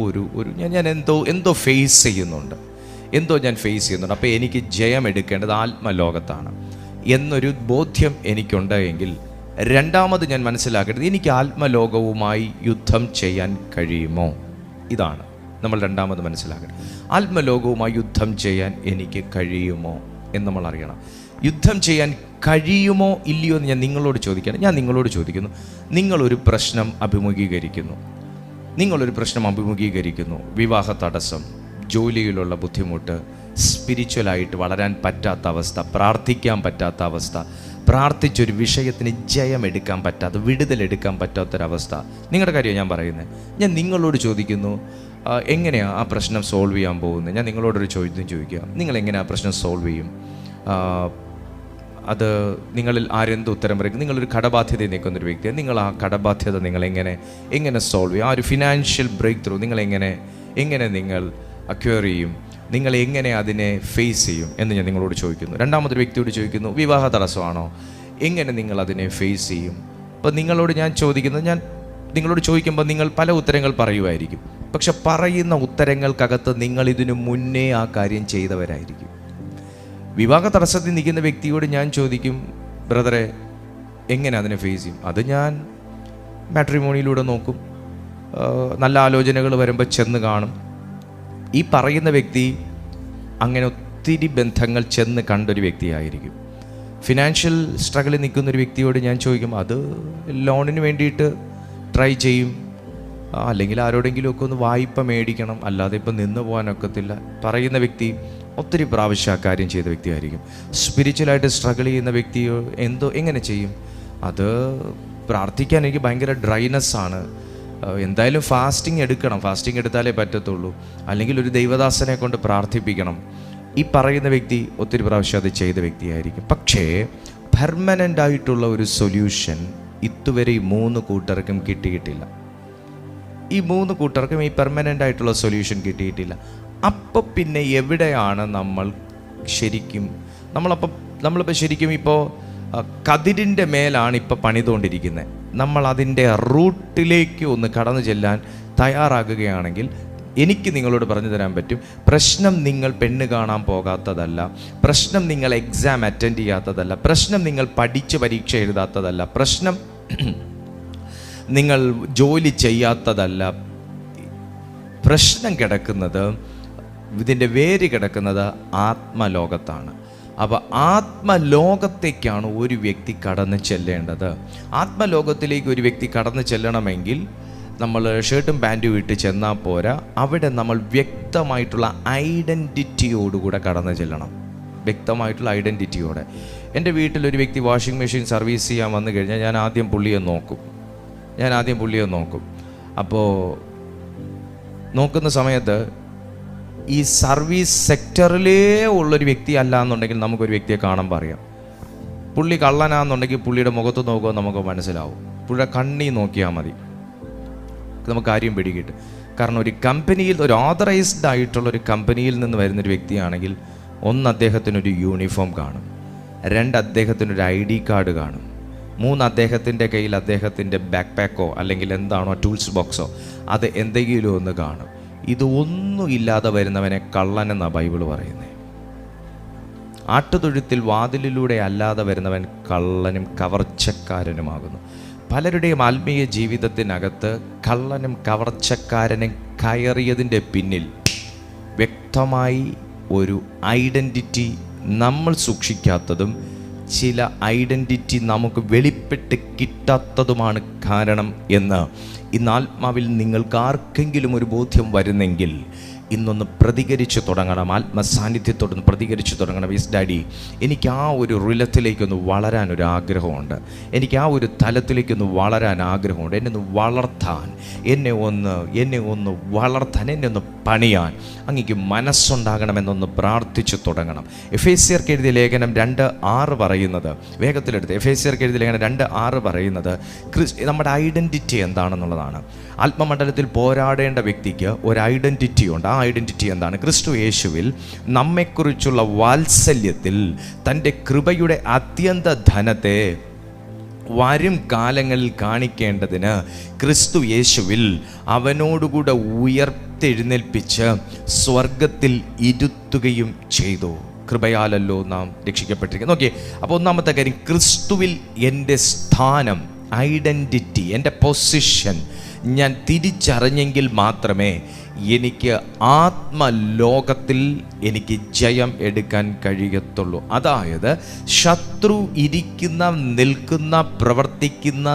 ഞാൻ എന്തോ ഫേസ് ചെയ്യുന്നുണ്ട്. അപ്പോൾ എനിക്ക് ജയം എടുക്കേണ്ടത് ആത്മലോകത്താണ് എന്നൊരു ബോധ്യം എനിക്കുണ്ട് എങ്കിൽ, രണ്ടാമത് ഞാൻ മനസ്സിലാക്കേണ്ടത് എനിക്ക് ആത്മലോകവുമായി യുദ്ധം ചെയ്യാൻ കഴിയുമോ? ഇതാണ് നമ്മൾ രണ്ടാമത് മനസ്സിലാക്കേണ്ടത്. ആത്മലോകവുമായി യുദ്ധം ചെയ്യാൻ എനിക്ക് കഴിയുമോ എന്ന് നമ്മൾ അറിയണം. യുദ്ധം ചെയ്യാൻ കഴിയുമോ ഇല്ലയോ എന്ന് ഞാൻ നിങ്ങളോട് ചോദിക്കുന്നു. നിങ്ങളൊരു പ്രശ്നം അഭിമുഖീകരിക്കുന്നു. വിവാഹ തടസ്സം, ജോലിയിലുള്ള ബുദ്ധിമുട്ട്, സ്പിരിച്വലായിട്ട് വളരാൻ പറ്റാത്ത അവസ്ഥ, പ്രാർത്ഥിക്കാൻ പറ്റാത്ത അവസ്ഥ, പ്രാർത്ഥിച്ചൊരു വിഷയത്തിന് ജയമെടുക്കാൻ പറ്റാത്ത, വിടുതലെടുക്കാൻ പറ്റാത്തൊരവസ്ഥ. നിങ്ങളുടെ കാര്യം ഞാൻ പറയുന്നത്. ഞാൻ നിങ്ങളോട് ചോദിക്കുന്നു, എങ്ങനെയാണ് ആ പ്രശ്നം സോൾവ് ചെയ്യാൻ പോകുന്നത്? ഞാൻ നിങ്ങളോടൊരു ചോദ്യം ചോദിക്കുക. നിങ്ങളെങ്ങനെ ആ പ്രശ്നം സോൾവ് ചെയ്യും? അത് നിങ്ങളിൽ ആരെന്ത് ഉത്തരം പറയും? നിങ്ങളൊരു കടബാധ്യതയിൽ നിൽക്കുന്നൊരു വ്യക്തിയാണ്. നിങ്ങൾ ആ കടബാധ്യത എങ്ങനെ സോൾവ് ചെയ്യും? ആ ഒരു ഫിനാൻഷ്യൽ ബ്രേക്ക് ത്രൂ എങ്ങനെ നിങ്ങൾ അക്വയർ ചെയ്യും? നിങ്ങൾ എങ്ങനെ അതിനെ ഫേസ് ചെയ്യും എന്ന് ഞാൻ നിങ്ങളോട് ചോദിക്കുന്നു. രണ്ടാമതൊരു വ്യക്തിയോട് ചോദിക്കുന്നു, വിവാഹ തടസ്സമാണോ? എങ്ങനെ നിങ്ങൾ അതിനെ ഫേസ് ചെയ്യും? അപ്പോൾ നിങ്ങളോട് ചോദിക്കുമ്പോൾ നിങ്ങൾ പല ഉത്തരങ്ങൾ പറയുമായിരിക്കും. പക്ഷെ പറയുന്ന ഉത്തരങ്ങൾക്കകത്ത് നിങ്ങൾ ഇതിനു മുന്നേ ആ കാര്യം ചെയ്തവരായിരിക്കും. വിവാഹ തടസ്സത്തിൽ നിൽക്കുന്ന വ്യക്തിയോട് ഞാൻ ചോദിക്കും, ബ്രദറെ എങ്ങനെ അതിനെ ഫേസ് ചെയ്യും? അത് ഞാൻ മാട്രിമോണിയിലൂടെ നോക്കും, നല്ല ആലോചനകൾ വരുമ്പോൾ ചെന്ന് കാണും. ഈ പറയുന്ന വ്യക്തി അങ്ങനെ ഒത്തിരി ബന്ധങ്ങൾ ചെന്ന് കണ്ടൊരു വ്യക്തിയായിരിക്കും. ഫിനാൻഷ്യൽ സ്ട്രഗിളിൽ നിൽക്കുന്നൊരു വ്യക്തിയോട് ഞാൻ ചോദിക്കും, അത് ലോണിന് വേണ്ടിയിട്ട് ട്രൈ ചെയ്യും, അല്ലെങ്കിൽ ആരോടെങ്കിലുമൊക്കെ ഒന്ന് വായ്പ മേടിക്കണം, അല്ലാതെ ഇപ്പം നിന്ന് പോകാനൊക്കത്തില്ല. പറയുന്ന വ്യക്തി ഒത്തിരി പ്രാവശ്യം ആ കാര്യം ചെയ്ത വ്യക്തിയായിരിക്കും. സ്പിരിച്വലായിട്ട് സ്ട്രഗിൾ ചെയ്യുന്ന വ്യക്തിയോ എങ്ങനെ ചെയ്യും? അത് പ്രാർത്ഥിക്കാൻ എനിക്ക് ഭയങ്കര ഡ്രൈനെസ്സാണ്, എന്തായാലും ഫാസ്റ്റിംഗ് എടുത്താലേ പറ്റത്തുള്ളൂ, അല്ലെങ്കിൽ ഒരു ദൈവദാസനെ കൊണ്ട് പ്രാർത്ഥിപ്പിക്കണം. ഈ പറയുന്ന വ്യക്തി ഒത്തിരി പ്രാവശ്യം അത് ചെയ്ത വ്യക്തിയായിരിക്കും. പക്ഷേ പെർമനൻ്റ് ആയിട്ടുള്ള ഒരു സൊല്യൂഷൻ ഇതുവരെ ഈ 3 കൂട്ടർക്കും കിട്ടിയിട്ടില്ല. ഈ 3 കൂട്ടർക്കും ഈ പെർമനൻ്റ് ആയിട്ടുള്ള സൊല്യൂഷൻ കിട്ടിയിട്ടില്ല. അപ്പോൾ പിന്നെ എവിടെയാണ് നമ്മളിപ്പോൾ ശരിക്കും ഇപ്പോൾ കതിരിൻ്റെ മേലാണ് ഇപ്പോൾ പണിതുകൊണ്ടിരിക്കുന്നത്. നമ്മൾ അതിൻ്റെ റൂട്ടിലേക്ക് ഒന്ന് കടന്നു ചെല്ലാൻ തയ്യാറാകുകയാണെങ്കിൽ എനിക്ക് നിങ്ങളോട് പറഞ്ഞു തരാൻ പറ്റും, പ്രശ്നം നിങ്ങൾ പെണ്ണ് കാണാൻ പോകാത്തതല്ല, പ്രശ്നം നിങ്ങൾ എക്സാം അറ്റൻഡ് ചെയ്യാത്തതല്ല, പ്രശ്നം നിങ്ങൾ പഠിച്ച് പരീക്ഷ എഴുതാത്തതല്ല, പ്രശ്നം നിങ്ങൾ ജോലി ചെയ്യാത്തതല്ല. പ്രശ്നം ഇതിൻ്റെ വേര് കിടക്കുന്നത് ആത്മലോകത്താണ്. അപ്പോൾ ആത്മലോകത്തേക്കാണ് ഒരു വ്യക്തി കടന്നു ചെല്ലേണ്ടത്. ആത്മലോകത്തിലേക്ക് ഒരു വ്യക്തി കടന്നു ചെല്ലണമെങ്കിൽ നമ്മൾ ഷർട്ടും പാൻറ്റും ഇട്ട് ചെന്നാൽ പോരാ, അവിടെ നമ്മൾ വ്യക്തമായിട്ടുള്ള ഐഡൻറ്റിറ്റിയോടുകൂടെ കടന്നു ചെല്ലണം. വ്യക്തമായിട്ടുള്ള ഐഡൻറ്റിറ്റിയോടെ. എൻ്റെ വീട്ടിലൊരു വ്യക്തി വാഷിംഗ് മെഷീൻ സർവീസ് ചെയ്യാൻ വന്നു കഴിഞ്ഞാൽ ഞാൻ ആദ്യം പുള്ളിയെ നോക്കും. അപ്പോൾ നോക്കുന്ന സമയത്ത് ഈ സർവീസ് സെക്ടറിലേ ഉള്ളൊരു വ്യക്തി അല്ല എന്നുണ്ടെങ്കിൽ നമുക്കൊരു വ്യക്തിയെ കാണുമ്പോൾ അറിയാം. പുള്ളി കള്ളനാണെന്നുണ്ടെങ്കിൽ പുള്ളിയുടെ മുഖത്ത് നോക്കുമ്പോൾ നമുക്ക് മനസ്സിലാവും. പുള്ളിയുടെ കണ്ണി നോക്കിയാൽ മതി, നമുക്ക് കാര്യം പിടികിട്ടും. കാരണം ഒരു കമ്പനിയിൽ, ഒരു ഓതറൈസ്ഡ് ആയിട്ടുള്ളൊരു കമ്പനിയിൽ നിന്ന് വരുന്നൊരു വ്യക്തിയാണെങ്കിൽ, 1 അദ്ദേഹത്തിനൊരു യൂണിഫോം കാണും, 2 അദ്ദേഹത്തിനൊരു ID കാർഡ് കാണും, 3 അദ്ദേഹത്തിൻ്റെ കയ്യിൽ അദ്ദേഹത്തിൻ്റെ ബാക്ക് പാക്കോ അല്ലെങ്കിൽ എന്താണോ ടൂൾസ് ബോക്സോ അത് എന്തെങ്കിലും ഒന്ന് കാണും. ഇത് ഒന്നും ഇല്ലാതെ വരുന്നവനെ കള്ളനെന്നാണ് ബൈബിൾ പറയുന്നത്. ആട്ടുതൊഴുത്തിൽ വാതിലിലൂടെ അല്ലാതെ വരുന്നവൻ കള്ളനും കവർച്ചക്കാരനുമാകുന്നു. പലരുടെയും ആത്മീയ ജീവിതത്തിനകത്ത് കള്ളനും കവർച്ചക്കാരനും കയറിയതിൻ്റെ പിന്നിൽ വ്യക്തമായി ഒരു ഐഡൻറ്റിറ്റി നമ്മൾ സൂക്ഷിക്കാത്തതും ചില ഐഡൻറ്റിറ്റി നമുക്ക് വെളിപ്പെട്ട് കിട്ടാത്തതുമാണ് കാരണം എന്ന് ഇന്ന് ആത്മാവിൽ നിങ്ങൾക്ക് ആർക്കെങ്കിലും ഒരു ബോധ്യം വരുന്നെങ്കിൽ ഇന്നൊന്ന് പ്രതികരിച്ചു തുടങ്ങണം. ആത്മസാന്നിധ്യത്തോടൊന്ന് പ്രതികരിച്ചു തുടങ്ങണം. യെസ് ഡാഡി, എനിക്ക് ആ ഒരു റിലത്തിലേക്കൊന്ന് വളരാനൊരു ആഗ്രഹമുണ്ട്, എനിക്ക് ആ ഒരു തലത്തിലേക്കൊന്ന് വളരാൻ ആഗ്രഹമുണ്ട്. എന്നെ ഒന്ന് വളർത്താൻ, എന്നെ ഒന്ന് വളർത്താൻ, എന്നെ ഒന്ന് പണിയാൻ അങ്ങേക്ക് മനസ്സുണ്ടാകണമെന്നൊന്ന് പ്രാർത്ഥിച്ചു തുടങ്ങണം. എഫേസ്യർക്ക് എഴുതിയ ലേഖനം 2:6 പറയുന്നത്, വേഗത്തിലെടുത്ത് എഫേസ്യർക്ക് എഴുതിയ ലേഖനം 2:6 പറയുന്നത് നമ്മുടെ ഐഡൻറ്റിറ്റി എന്താണെന്നുള്ളതാണ്. ആത്മമണ്ഡലത്തിൽ പോരാടേണ്ട വ്യക്തിക്ക് ഒരു ഐഡൻറ്റിറ്റി ഉണ്ട്. ആ ഐഡൻറ്റിറ്റി എന്താണ്? ക്രിസ്തു യേശുവിൽ നമ്മെക്കുറിച്ചുള്ള വാത്സല്യത്തിൽ തൻ്റെ കൃപയുടെ അത്യന്ത ധനത്തെ വരും കാലങ്ങളിൽ കാണിക്കേണ്ടതിന് ക്രിസ്തു യേശുവിൽ അവനോടുകൂടെ ഉയർത്തെഴുന്നേൽപ്പിച്ച് സ്വർഗത്തിൽ ഇരുത്തുകയും ചെയ്തു. കൃപയാലല്ലോ നാം രക്ഷിക്കപ്പെട്ടിരിക്കുന്നത്. നോക്കിയേ, അപ്പോൾ ഒന്നാമത്തെ കാര്യം, ക്രിസ്തുവിൽ എൻ്റെ സ്ഥാനം, ഐഡൻറ്റിറ്റി, എൻ്റെ പൊസിഷൻ ഞാൻ തിരിച്ചറിഞ്ഞെങ്കിൽ മാത്രമേ എനിക്ക് ആത്മലോകത്തിൽ എനിക്ക് ജയം എടുക്കാൻ കഴിയത്തുള്ളൂ. അതായത് ശത്രു ഇരിക്കുന്ന, നിൽക്കുന്ന, പ്രവർത്തിക്കുന്ന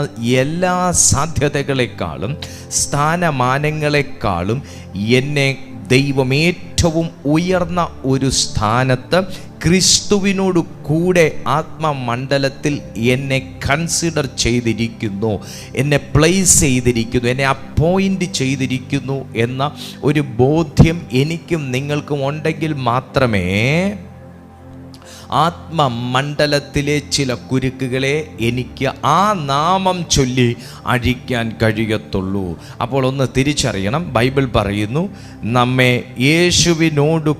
എല്ലാ സാധ്യതകളെക്കാളും സ്ഥാനമാനങ്ങളെക്കാളും എന്നെ ദൈവം ഏറ്റവും ഉയർന്ന ഒരു സ്ഥാനത്ത് ക്രിസ്തുവിനോട് കൂടെ ആത്മമണ്ഡലത്തിൽ എന്നെ കൺസിഡർ ചെയ്തിരിക്കുന്നു, എന്നെ പ്ലേസ് ചെയ്തിരിക്കുന്നു, എന്നെ അപ്പോയിൻ്റ് ചെയ്തിരിക്കുന്നു എന്ന ഒരു ബോധ്യം എനിക്കും നിങ്ങൾക്കും ഉണ്ടെങ്കിൽ മാത്രമേ ആത്മമണ്ഡലത്തിലെ ചില കുരുക്കുകളെ എനിക്ക് ആ നാമം ചൊല്ലി അഴിക്കാൻ കഴിയത്തുള്ളൂ. അപ്പോൾ ഒന്ന് തിരിച്ചറിയണം, ബൈബിൾ പറയുന്നു നമ്മെ യേശുവിനോട്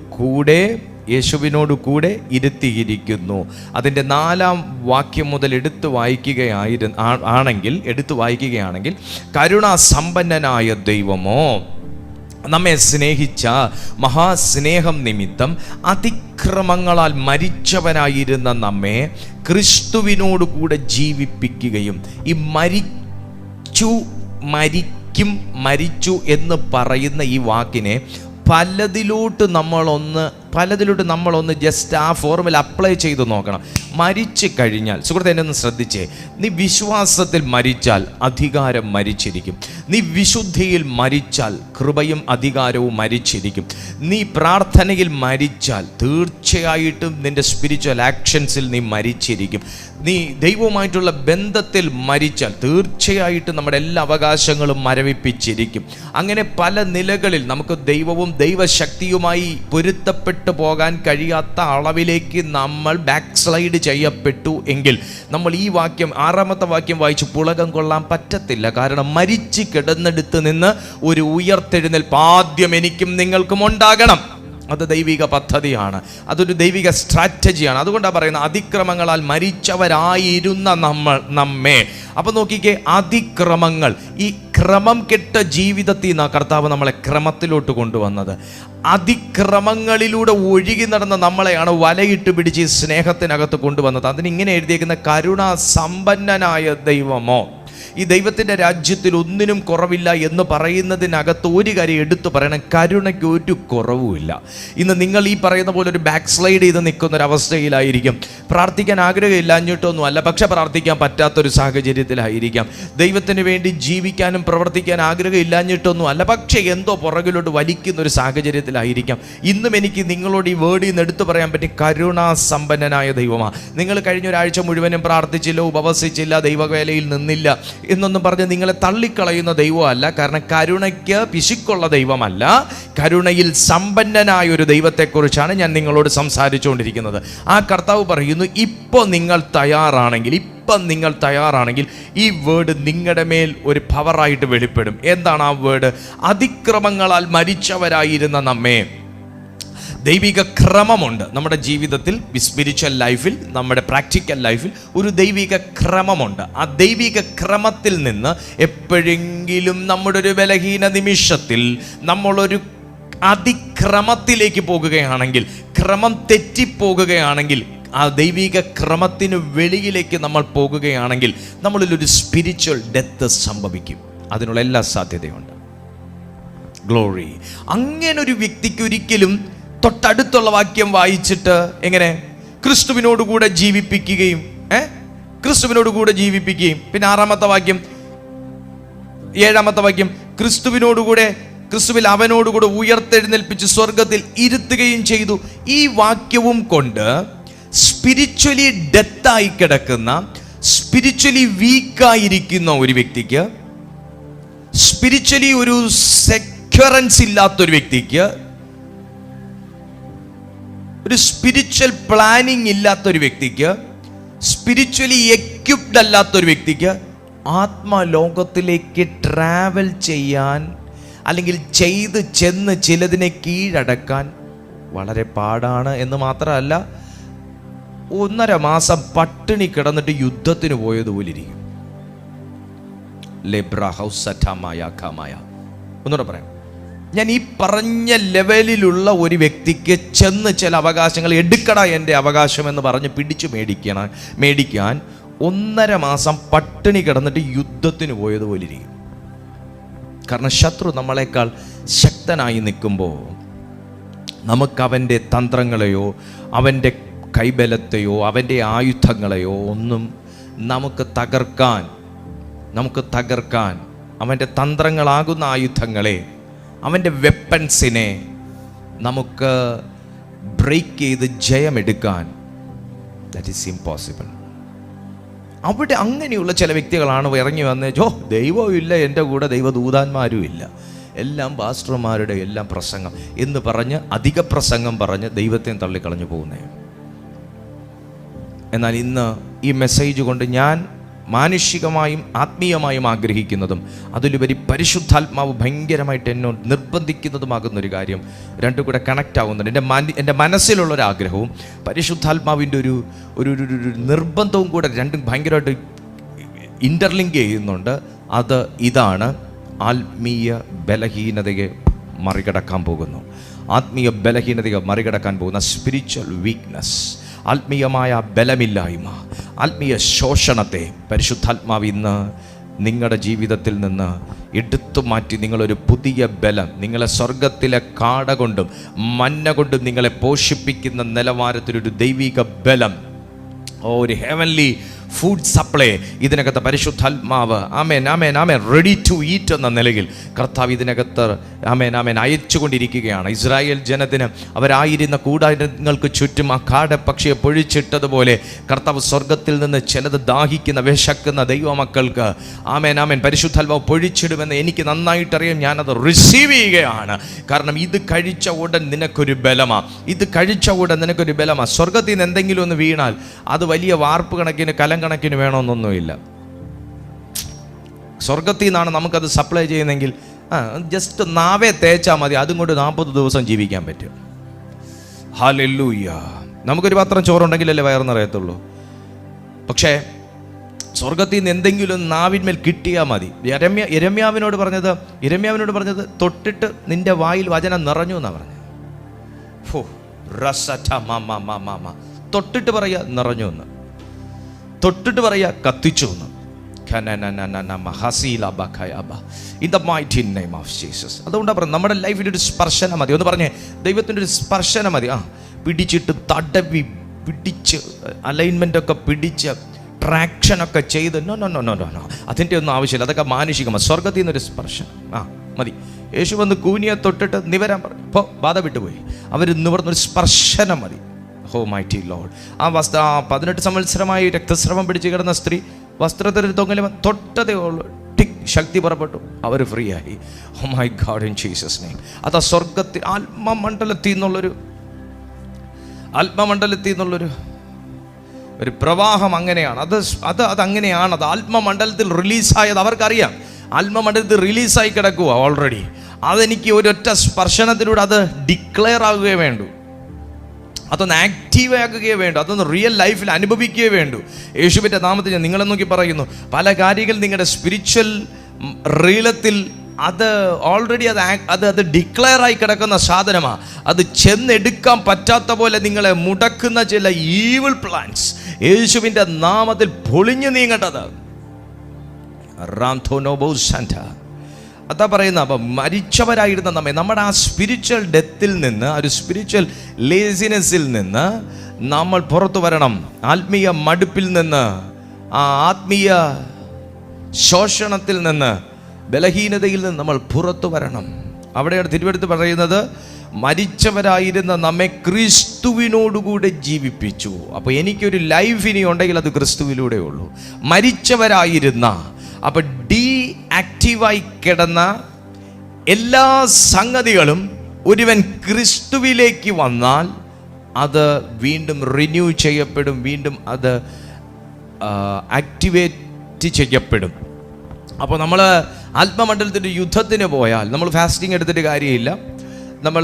കൂടെ ഇരുത്തിയിരിക്കുന്നു. അതിൻ്റെ 4-ാം വാക്യം മുതൽ എടുത്തു വായിക്കുകയാണെങ്കിൽ കരുണാസമ്പന്നനായ ദൈവമോ നമ്മെ സ്നേഹിച്ച മഹാസ്നേഹം നിമിത്തം അതിക്രമങ്ങളാൽ മരിച്ചവനായിരുന്ന നമ്മെ ക്രിസ്തുവിനോട് കൂടെ ജീവിപ്പിക്കുകയും, ഈ മരിച്ചു എന്ന് പറയുന്ന ഈ വാക്കിനെ പലതിലോട്ട് നമ്മളൊന്ന് ജസ്റ്റ് ആ ഫോർമുല അപ്ലൈ ചെയ്ത് നോക്കണം. മരിച്ചു കഴിഞ്ഞാൽ, സുഹൃത്തെ എന്നെ ഒന്ന് ശ്രദ്ധിച്ചേ, നീ വിശ്വാസത്തിൽ മരിച്ചാൽ അധികാരം മരിച്ചിരിക്കും. നീ വിശുദ്ധിയിൽ മരിച്ചാൽ കൃപയും അധികാരവും മരിച്ചിരിക്കും. നീ പ്രാർത്ഥനയിൽ മരിച്ചാൽ തീർച്ചയായിട്ടും നിന്റെ സ്പിരിച്വൽ ആക്ഷൻസിൽ നീ മരിച്ചിരിക്കും. നീ ദൈവവുമായിട്ടുള്ള ബന്ധത്തിൽ മരിച്ചാൽ തീർച്ചയായിട്ടും നമ്മുടെ എല്ലാ അവകാശങ്ങളും മരവിപ്പിച്ചിരിക്കും. അങ്ങനെ പല നിലകളിൽ നമുക്ക് ദൈവവും ദൈവശക്തിയുമായി പൊരുത്തപ്പെട്ടു പോകാൻ കഴിയാത്ത അളവിലേക്ക് നമ്മൾ ബാക്ക് സ്ലൈഡ് ചെയ്യപ്പെട്ടു എങ്കിൽ നമ്മൾ ഈ വാക്യം, 6-ാമത്തെ വാക്യം വായിച്ച് പുളകം കൊള്ളാൻ പറ്റത്തില്ല. കാരണം മരിച്ചു കിടന്നെടുത്ത് നിന്ന് ഒരു ഉയർത്തെഴുന്നേൽപ്പ് ആദ്യം എനിക്കും നിങ്ങൾക്കും ഉണ്ടാകണം. അത് ദൈവിക പദ്ധതിയാണ്, അതൊരു ദൈവിക സ്ട്രാറ്റജിയാണ്. അതുകൊണ്ടാണ് പറയുന്നത് അതിക്രമങ്ങളാൽ മരിച്ചവരായിരുന്ന നമ്മെ. അപ്പം നോക്കിക്കേ, അതിക്രമങ്ങൾ, ഈ ക്രമം കെട്ട ജീവിതത്തിൽ നിന്നാണ് കർത്താവ് നമ്മളെ ക്രമത്തിലോട്ട് കൊണ്ടുവന്നത്. അതിക്രമങ്ങളിലൂടെ ഒഴുകി നടന്ന നമ്മളെയാണ് വലയിട്ട് പിടിച്ച് സ്നേഹത്തിനകത്ത് കൊണ്ടുവന്നത്. അതിനിങ്ങനെ എഴുതിയേക്കുന്ന കരുണാസമ്പന്നനായ ദൈവമോ. ഈ ദൈവത്തിൻ്റെ രാജ്യത്തിൽ ഒന്നിനും കുറവില്ല എന്ന് പറയുന്നതിനകത്ത് ഒരു കാര്യം എടുത്തു പറയണം, കരുണയ്ക്ക് ഒരു കുറവുമില്ല. ഇന്ന് നിങ്ങൾ ഈ പറയുന്ന പോലെ ഒരു ബാക്ക് സ്ലൈഡ് ചെയ്ത് നിൽക്കുന്ന ഒരു അവസ്ഥയിലായിരിക്കും. പ്രാർത്ഥിക്കാൻ ആഗ്രഹമില്ല അഞ്ഞിട്ടൊന്നും അല്ല, പക്ഷെ പ്രാർത്ഥിക്കാൻ പറ്റാത്തൊരു സാഹചര്യത്തിലായിരിക്കാം. ദൈവത്തിന് വേണ്ടി ജീവിക്കാനും പ്രവർത്തിക്കാൻ ആഗ്രഹമില്ല അഞ്ഞിട്ടൊന്നും അല്ല, പക്ഷേ എന്തോ പുറകിലോട്ട് വലിക്കുന്ന ഒരു സാഹചര്യത്തിലായിരിക്കാം. ഇന്നും എനിക്ക് നിങ്ങളോട് ഈ വേർഡിൽ നിന്ന് എടുത്തു പറയാൻ പറ്റി, കരുണാസമ്പന്നനായ ദൈവമാണ്. നിങ്ങൾ കഴിഞ്ഞ ഒരാഴ്ച മുഴുവനും പ്രാർത്ഥിച്ചില്ല, ഉപവസിച്ചില്ല, ദൈവവേലയിൽ നിന്നില്ല എന്നൊന്നും പറഞ്ഞ് നിങ്ങളെ തള്ളിക്കളയുന്ന ദൈവമല്ല. കാരണം കരുണയ്ക്ക് പിശുക്കുള്ള ദൈവമല്ല, കരുണയിൽ സമ്പന്നനായ ഒരു ദൈവത്തെക്കുറിച്ചാണ് ഞാൻ നിങ്ങളോട് സംസാരിച്ചുകൊണ്ടിരിക്കുന്നത്. ആ കർത്താവ് പറയുന്നു, ഇപ്പോൾ നിങ്ങൾ തയ്യാറാണെങ്കിൽ ഈ വേർഡ് നിങ്ങളുടെ മേൽ ഒരു പവറായിട്ട് വെളിപ്പെടും. എന്താണ് ആ വേർഡ്? അതിക്രമങ്ങളാൽ മരിച്ചവരായിരുന്ന നമ്മെ. ദൈവിക ക്രമമുണ്ട് നമ്മുടെ ജീവിതത്തിൽ, സ്പിരിച്വൽ ലൈഫിൽ, നമ്മുടെ പ്രാക്ടിക്കൽ ലൈഫിൽ ഒരു ദൈവിക ക്രമമുണ്ട്. ആ ദൈവിക ക്രമത്തിൽ നിന്ന് എപ്പോഴെങ്കിലും നമ്മുടെ ഒരു ബലഹീന നിമിഷത്തിൽ നമ്മളൊരു അതിക്രമത്തിലേക്ക് പോകുകയാണെങ്കിൽ, ക്രമം തെറ്റിപ്പോകുകയാണെങ്കിൽ, ആ ദൈവിക ക്രമത്തിന് വെളിയിലേക്ക് നമ്മൾ പോകുകയാണെങ്കിൽ നമ്മളിലൊരു സ്പിരിച്വൽ ഡെത്ത് സംഭവിക്കും. അതിനുള്ള എല്ലാ സാധ്യതയുണ്ട്. ഗ്ലോറി. അങ്ങനൊരു വ്യക്തിക്ക് ഒരിക്കലും തൊട്ടടുത്തുള്ള വാക്യം വായിച്ചിട്ട് എങ്ങനെ ക്രിസ്തുവിനോടുകൂടെ ജീവിപ്പിക്കുകയും ക്രിസ്തുവിനോടുകൂടെ ജീവിപ്പിക്കുകയും പിന്നെ 6-ാമത്തെ വാക്യം 7-ാമത്തെ വാക്യം ക്രിസ്തുവിൽ അവനോടുകൂടെ ഉയർത്തെഴുന്നേൽപ്പിച്ച് സ്വർഗത്തിൽ ഇരുത്തുകയും ചെയ്തു. ഈ വാക്യവും കൊണ്ട് സ്പിരിച്വലി ഡെത്തായി കിടക്കുന്ന, സ്പിരിച്വലി വീക്കായിരിക്കുന്ന ഒരു വ്യക്തിക്ക്, സ്പിരിച്വലി ഒരു സെക്യൂറൻസ് ഇല്ലാത്തൊരു വ്യക്തിക്ക്, ഒരു സ്പിരിച്വൽ പ്ലാനിങ് ഇല്ലാത്തൊരു വ്യക്തിക്ക്, സ്പിരിച്വലി എക്യുപ്ഡ് അല്ലാത്തൊരു വ്യക്തിക്ക് ആത്മലോകത്തിലേക്ക് ട്രാവൽ ചെയ്യാൻ, അല്ലെങ്കിൽ ചെന്ന് ചിലതിനെ കീഴടക്കാൻ വളരെ പാടാണ്. എന്ന് മാത്രമല്ല, 1.5 മാസം പട്ടിണി കിടന്നിട്ട് യുദ്ധത്തിന് പോയതുപോലെ ഇരിക്കും. ഒന്നുകൂടെ പറയാം. ഞാൻ ഈ പറഞ്ഞ ലെവലിലുള്ള ഒരു വ്യക്തിക്ക് ചെന്ന് ചില അവകാശങ്ങൾ എടുക്കടാ എൻ്റെ അവകാശം എന്ന് പറഞ്ഞ് പിടിച്ചു മേടിക്കാൻ 1.5 മാസം പട്ടിണി കിടന്നിട്ട് യുദ്ധത്തിന് പോയതുപോലെ ഇരിക്കും. കാരണം ശത്രു നമ്മളെക്കാൾ ശക്തനായി നിൽക്കുമ്പോൾ നമുക്ക് അവൻ്റെ തന്ത്രങ്ങളെയോ അവൻ്റെ കൈബലത്തെയോ അവൻ്റെ ആയുധങ്ങളെയോ ഒന്നും നമുക്ക് തകർക്കാൻ അവൻ്റെ തന്ത്രങ്ങളാകുന്ന ആയുധങ്ങളെ, അവൻ്റെ വെപ്പൺസിനെ നമുക്ക് ബ്രേക്ക് ചെയ്ത് ജയമെടുക്കാൻ ദാറ്റ് ഈസ് ഇമ്പോസിബിൾ. അവിടെ അങ്ങനെയുള്ള ചില വ്യക്തികളാണ് ഇറങ്ങി വന്ന് ദൈവവും ഇല്ല എൻ്റെ കൂടെ, ദൈവദൂതാന്മാരും ഇല്ല, എല്ലാം പാസ്റ്റർമാരുടെ എല്ലാം പ്രസംഗം എന്ന് പറഞ്ഞ് അധിക പ്രസംഗം പറഞ്ഞ് ദൈവത്തെ തള്ളിക്കളഞ്ഞു പോകുന്നേ. എന്നാൽ ഇന്ന് ഈ മെസ്സേജ് കൊണ്ട് ഞാൻ മാനുഷികമായും ആത്മീയമായും ആഗ്രഹിക്കുന്നതും അതിലുപരി പരിശുദ്ധാത്മാവ് ഭയങ്കരമായിട്ട് എന്നോട് നിർബന്ധിക്കുന്നതുമാകുന്നൊരു കാര്യം രണ്ടും കൂടെ കണക്റ്റ് ആവുന്നുണ്ട്. എൻ്റെ മനസ്സിലുള്ളൊരാഗ്രഹവും പരിശുദ്ധാത്മാവിൻ്റെ ഒരു നിർബന്ധവും കൂടെ രണ്ടും ഭയങ്കരമായിട്ട് ഇൻ്റർലിങ്ക് ചെയ്യുന്നുണ്ട്. അത് ഇതാണ്: ആത്മീയ ബലഹീനതയെ മറികടക്കാൻ പോകുന്ന സ്പിരിച്വൽ വീക്ക്നെസ്, ആത്മീയമായ ബലമില്ലായ്മ, ആത്മീയ ശോഷണത്തെ പരിശുദ്ധാത്മാവ് ഇന്ന് നിങ്ങളുടെ ജീവിതത്തിൽ നിന്ന് എടുത്തു മാറ്റി നിങ്ങളൊരു പുതിയ ബലം, നിങ്ങളെ സ്വർഗത്തിലെ കാട കൊണ്ടും മന്ന കൊണ്ടും നിങ്ങളെ പോഷിപ്പിക്കുന്ന നിലവാരത്തിലൊരു ദൈവിക ബലം, ഒരു ഹെവൻലി ഫുഡ് സപ്ലൈ ഇതിനകത്ത് പരിശുദ്ധാത്മാവ് ആമേൻ റെഡി ടു ഈറ്റ് എന്ന നിലയിൽ കർത്താവ് ഇതിനകത്ത് ആമേൻ അയച്ചുകൊണ്ടിരിക്കുകയാണ്. ഇസ്രായേൽ ജനത്തിന് അവരായിരുന്ന കൂടാരങ്ങൾക്ക് ചുറ്റും ആ കാടപ്പക്ഷിയെ പൊഴിച്ചിട്ടതുപോലെ കർത്താവ് സ്വർഗത്തിൽ നിന്ന് ചിലത് ദാഹിക്കുന്ന വിശക്കുന്ന ദൈവമക്കൾക്ക് ആമേൻ പരിശുദ്ധാത്മാവ് പൊഴിച്ചിടുമെന്ന് എനിക്ക് നന്നായിട്ടറിയാം. ഞാനത് റിസീവ് ചെയ്യുകയാണ്. കാരണം ഇത് കഴിച്ച ഉടൻ നിനക്കൊരു ബലമാണ്, സ്വർഗത്തിൽ നിന്ന് എന്തെങ്കിലും ഒന്ന് വീണാൽ അത് വലിയ വാർപ്പ് കണക്കിന് കണക്കിന് വേണമെന്നൊന്നുമില്ല. സ്വർഗത്തിൽ നിന്നാണ് നമുക്കത് സപ്ലൈ ചെയ്യുന്നെങ്കിൽ ജസ്റ്റ് നാവേ തേച്ചാൽ മതി, അതും കൊണ്ട് 40 ദിവസം ജീവിക്കാൻ പറ്റും. ഹല്ലേലൂയ. നമുക്കൊരു പാത്രം ചോറുണ്ടെങ്കിലല്ലേ വയറുന്നറിയത്തുള്ളൂ. പക്ഷേ സ്വർഗത്തിൽ നിന്ന് എന്തെങ്കിലും നാവിന്മേൽ കിട്ടിയാൽ മതി. യിരെമ്യാവിനോട് പറഞ്ഞത് തൊട്ടിട്ട് നിന്റെ വായിൽ വചനം നിറഞ്ഞു എന്നാണ് പറഞ്ഞത്. തൊട്ടിട്ട് പറയുക നിറഞ്ഞു എന്ന്, തൊട്ടിട്ട് പറയുക കത്തിച്ചു എന്ന്. അതുകൊണ്ടാണ് പറഞ്ഞത് നമ്മുടെ ലൈഫിൽ ഒരു സ്പർശനം മതി. ഒന്ന് പറഞ്ഞേ, ദൈവത്തിൻ്റെ ഒരു സ്പർശനം മതി. പിടിച്ചിട്ട് തടവി പിടിച്ച് അലൈൻമെൻ്റൊക്കെ പിടിച്ച് ട്രാക്ഷനൊക്കെ ചെയ്ത് നോ അതിൻ്റെ ഒന്നും ആവശ്യമില്ല. അതൊക്കെ മാനുഷികമാണ്. സ്വർഗത്തിൽ നിന്നൊരു സ്പർശനം മതി. യേശു വന്ന് കൂനിയെ തൊട്ടിട്ട് നിവരാൻ പറഞ്ഞു. അപ്പോൾ ബാധ വിട്ടുപോയി. അവർ നിവർന്നൊരു സ്പർശനം മതി. ഹോ മൈറ്റി ലോർഡ്. ആ 18 സംവത്സരമായി രക്തസ്രവം പിടിച്ച് കിടന്ന സ്ത്രീ വസ്ത്രത്തിൽ തൊങ്ങലും തൊട്ടതേ ഉള്ളൂ, ടിക് ശക്തി പുറപ്പെട്ടു, അവർ ഫ്രീ ആയി. Oh my God, in Jesus name. അത് ആ സ്വർഗത്തിൽ ആത്മമണ്ഡലത്തിൽ നിന്നുള്ളൊരു ഒരു പ്രവാഹം അങ്ങനെയാണ്. അതങ്ങനെയാണ്. അത് ആത്മമണ്ഡലത്തിൽ റിലീസായത് അവർക്കറിയാം. ആത്മമണ്ഡലത്തിൽ റിലീസായി കിടക്കുക ഓൾറെഡി. അതെനിക്ക് ഒരൊറ്റ സ്പർശനത്തിലൂടെ അത് ഡിക്ലെയർ ആകുകയേ വേണ്ടൂ, അതൊന്ന് ആക്റ്റീവ് ആക്കുകയേ വേണ്ടു, അതൊന്ന് റിയൽ ലൈഫിൽ അനുഭവിക്കുകയേ വേണ്ടു. യേശുവിൻ്റെ നാമത്തിൽ ഞാൻ നിങ്ങളെ നോക്കി പറയുന്നു, പല കാര്യങ്ങൾ നിങ്ങളുടെ സ്പിരിച്വൽ റീലത്തിൽ അത് ഓൾറെഡി അത് ഡിക്ലെയർ ആയി കിടക്കുന്ന സാധനമാണ്. അത് ചെന്നെടുക്കാൻ പറ്റാത്ത പോലെ നിങ്ങളെ മുടക്കുന്ന ചില ഈവിൾ പ്ലാൻസ് യേശുവിൻ്റെ നാമത്തിൽ പൊളിഞ്ഞു നീങ്ങേണ്ടത്. അതാ പറയുന്ന. അപ്പം മരിച്ചവരായിരുന്ന നമ്മുടെ ആ സ്പിരിച്വൽ ഡെത്തിൽ നിന്ന്, ഒരു സ്പിരിച്വൽ ലേസിനെസ്സിൽ നിന്ന് നമ്മൾ പുറത്തു വരണം. ആത്മീയ മടുപ്പിൽ നിന്ന്, ആ ആത്മീയ ശോഷണത്തിൽ നിന്ന്, ബലഹീനതയിൽ നിന്ന് നമ്മൾ പുറത്തു വരണം. അവിടെയാണ് തിരുവെടുത്ത് പറയുന്നത്, മരിച്ചവരായിരുന്ന നമ്മെ ക്രിസ്തുവിനോടുകൂടെ ജീവിപ്പിച്ചു. അപ്പോൾ എനിക്കൊരു ലൈഫ് ഇനി ഉണ്ടെങ്കിൽ അത് ക്രിസ്തുവിലൂടെ ഉള്ളൂ. മരിച്ചവരായിരുന്ന, അപ്പോൾ ആക്റ്റീവായി കിടന്ന എല്ലാ സംഗതികളും ഒരുവൻ ക്രിസ്തുവിലേക്ക് വന്നാൽ അത് വീണ്ടും റിന്യൂ ചെയ്യപ്പെടും, വീണ്ടും അത് ആക്ടിവേറ്റ് ചെയ്യപ്പെടും. അപ്പോൾ നമ്മൾ ആത്മമണ്ഡലത്തിൻ്റെ യുദ്ധത്തിന് പോയാൽ നമ്മൾ ഫാസ്റ്റിംഗ് എടുത്തിട്ട് കാര്യമില്ല, നമ്മൾ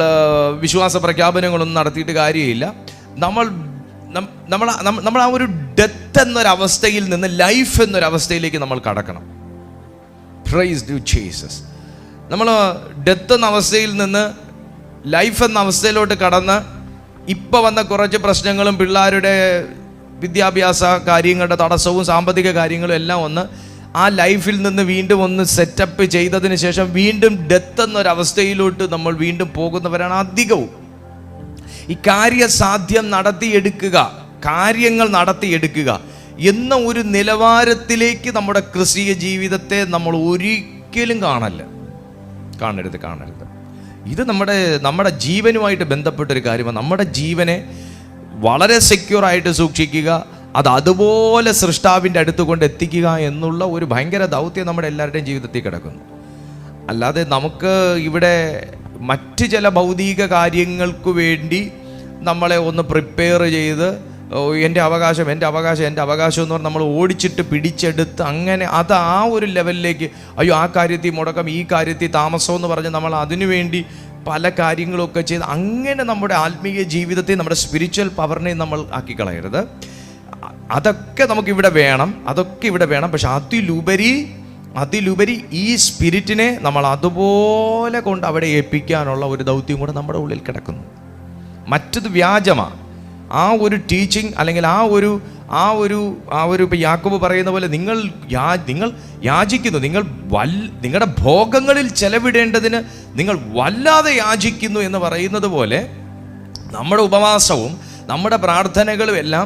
വിശ്വാസ പ്രഖ്യാപനങ്ങളൊന്നും നടത്തിയിട്ട് കാര്യമില്ല. നമ്മൾ ആ ഒരു ഡെത്ത് എന്നൊരവസ്ഥയിൽ നിന്ന് ലൈഫ് എന്നൊരവസ്ഥയിലേക്ക് നമ്മൾ കടക്കണം. Praise to Jesus. നമ്മൾ ഡെത്ത് എന്ന അവസ്ഥയിൽ നിന്ന് ലൈഫ് എന്ന അവസ്ഥയിലോട്ട് കടന്ന് ഇപ്പോൾ വന്ന കുറച്ച് പ്രശ്നങ്ങളും പിള്ളേരുടെ വിദ്യാഭ്യാസ കാര്യങ്ങളുടെ തടസ്സവും സാമ്പത്തിക കാര്യങ്ങളും എല്ലാം ഒന്ന് ആ ലൈഫിൽ നിന്ന് വീണ്ടും ഒന്ന് സെറ്റപ്പ് ചെയ്തതിന് ശേഷം വീണ്ടും ഡെത്ത് എന്നൊരവസ്ഥയിലോട്ട് നമ്മൾ വീണ്ടും പോകുന്നവരാണ് അധികവും. ഈ കാര്യസാധ്യം നടത്തിയെടുക്കുക, കാര്യങ്ങൾ നടത്തിയെടുക്കുക എന്ന ഒരു നിലവാരത്തിലേക്ക് നമ്മുടെ ക്രിസ്തീയ ജീവിതത്തെ നമ്മൾ ഒരിക്കലും കാണരുത്. ഇത് നമ്മുടെ ജീവനുമായിട്ട് ബന്ധപ്പെട്ടൊരു കാര്യമാണ്. നമ്മുടെ ജീവനെ വളരെ സെക്യൂറായിട്ട് സൂക്ഷിക്കുക, അത് അതുപോലെ സൃഷ്ടാവിൻ്റെ അടുത്ത് കൊണ്ട് എത്തിക്കുക എന്നുള്ള ഒരു ഭയങ്കര ദൗത്യം നമ്മുടെ എല്ലാവരുടെയും ജീവിതത്തിൽ കിടക്കുന്നു. അല്ലാതെ നമുക്ക് ഇവിടെ മറ്റ് ചില ഭൗതിക കാര്യങ്ങൾക്ക് വേണ്ടി നമ്മളെ ഒന്ന് പ്രിപ്പയർ ചെയ്ത് എൻ്റെ അവകാശം എന്ന് പറഞ്ഞ് നമ്മൾ ഓടിച്ചിട്ട് പിടിച്ചെടുത്ത് അങ്ങനെ അത് ആ ഒരു ലെവലിലേക്ക്, അയ്യോ ആ കാര്യത്തിൽ മുടക്കം, ഈ കാര്യത്തിൽ താമസം എന്ന് പറഞ്ഞ് നമ്മൾ അതിനുവേണ്ടി പല കാര്യങ്ങളൊക്കെ ചെയ്ത് അങ്ങനെ നമ്മുടെ ആത്മീയ ജീവിതത്തെ, നമ്മുടെ സ്പിരിച്വൽ പവറിനെ നമ്മൾ ആക്കിക്കളയരുത്. അതൊക്കെ നമുക്കിവിടെ വേണം, പക്ഷെ അതിലുപരി ഈ സ്പിരിറ്റിനെ നമ്മൾ അതുപോലെ കൊണ്ട് അവിടെ ഏൽപ്പിക്കാനുള്ള ഒരു ദൗത്യം കൂടെ നമ്മുടെ ഉള്ളിൽ കിടക്കുന്നു. മറ്റത് വ്യാജമാണ്. ആ ഒരു ടീച്ചിങ് അല്ലെങ്കിൽ ആ ഒരു ഇപ്പം യാക്കോബ് പറയുന്ന പോലെ നിങ്ങൾ യാചിക്കുന്നു, നിങ്ങളുടെ ഭോഗങ്ങളിൽ ചെലവിടേണ്ടതിന് നിങ്ങൾ വല്ലാതെ യാചിക്കുന്നു എന്ന് പറയുന്നത് പോലെ നമ്മുടെ ഉപവാസവും നമ്മുടെ പ്രാർത്ഥനകളും എല്ലാം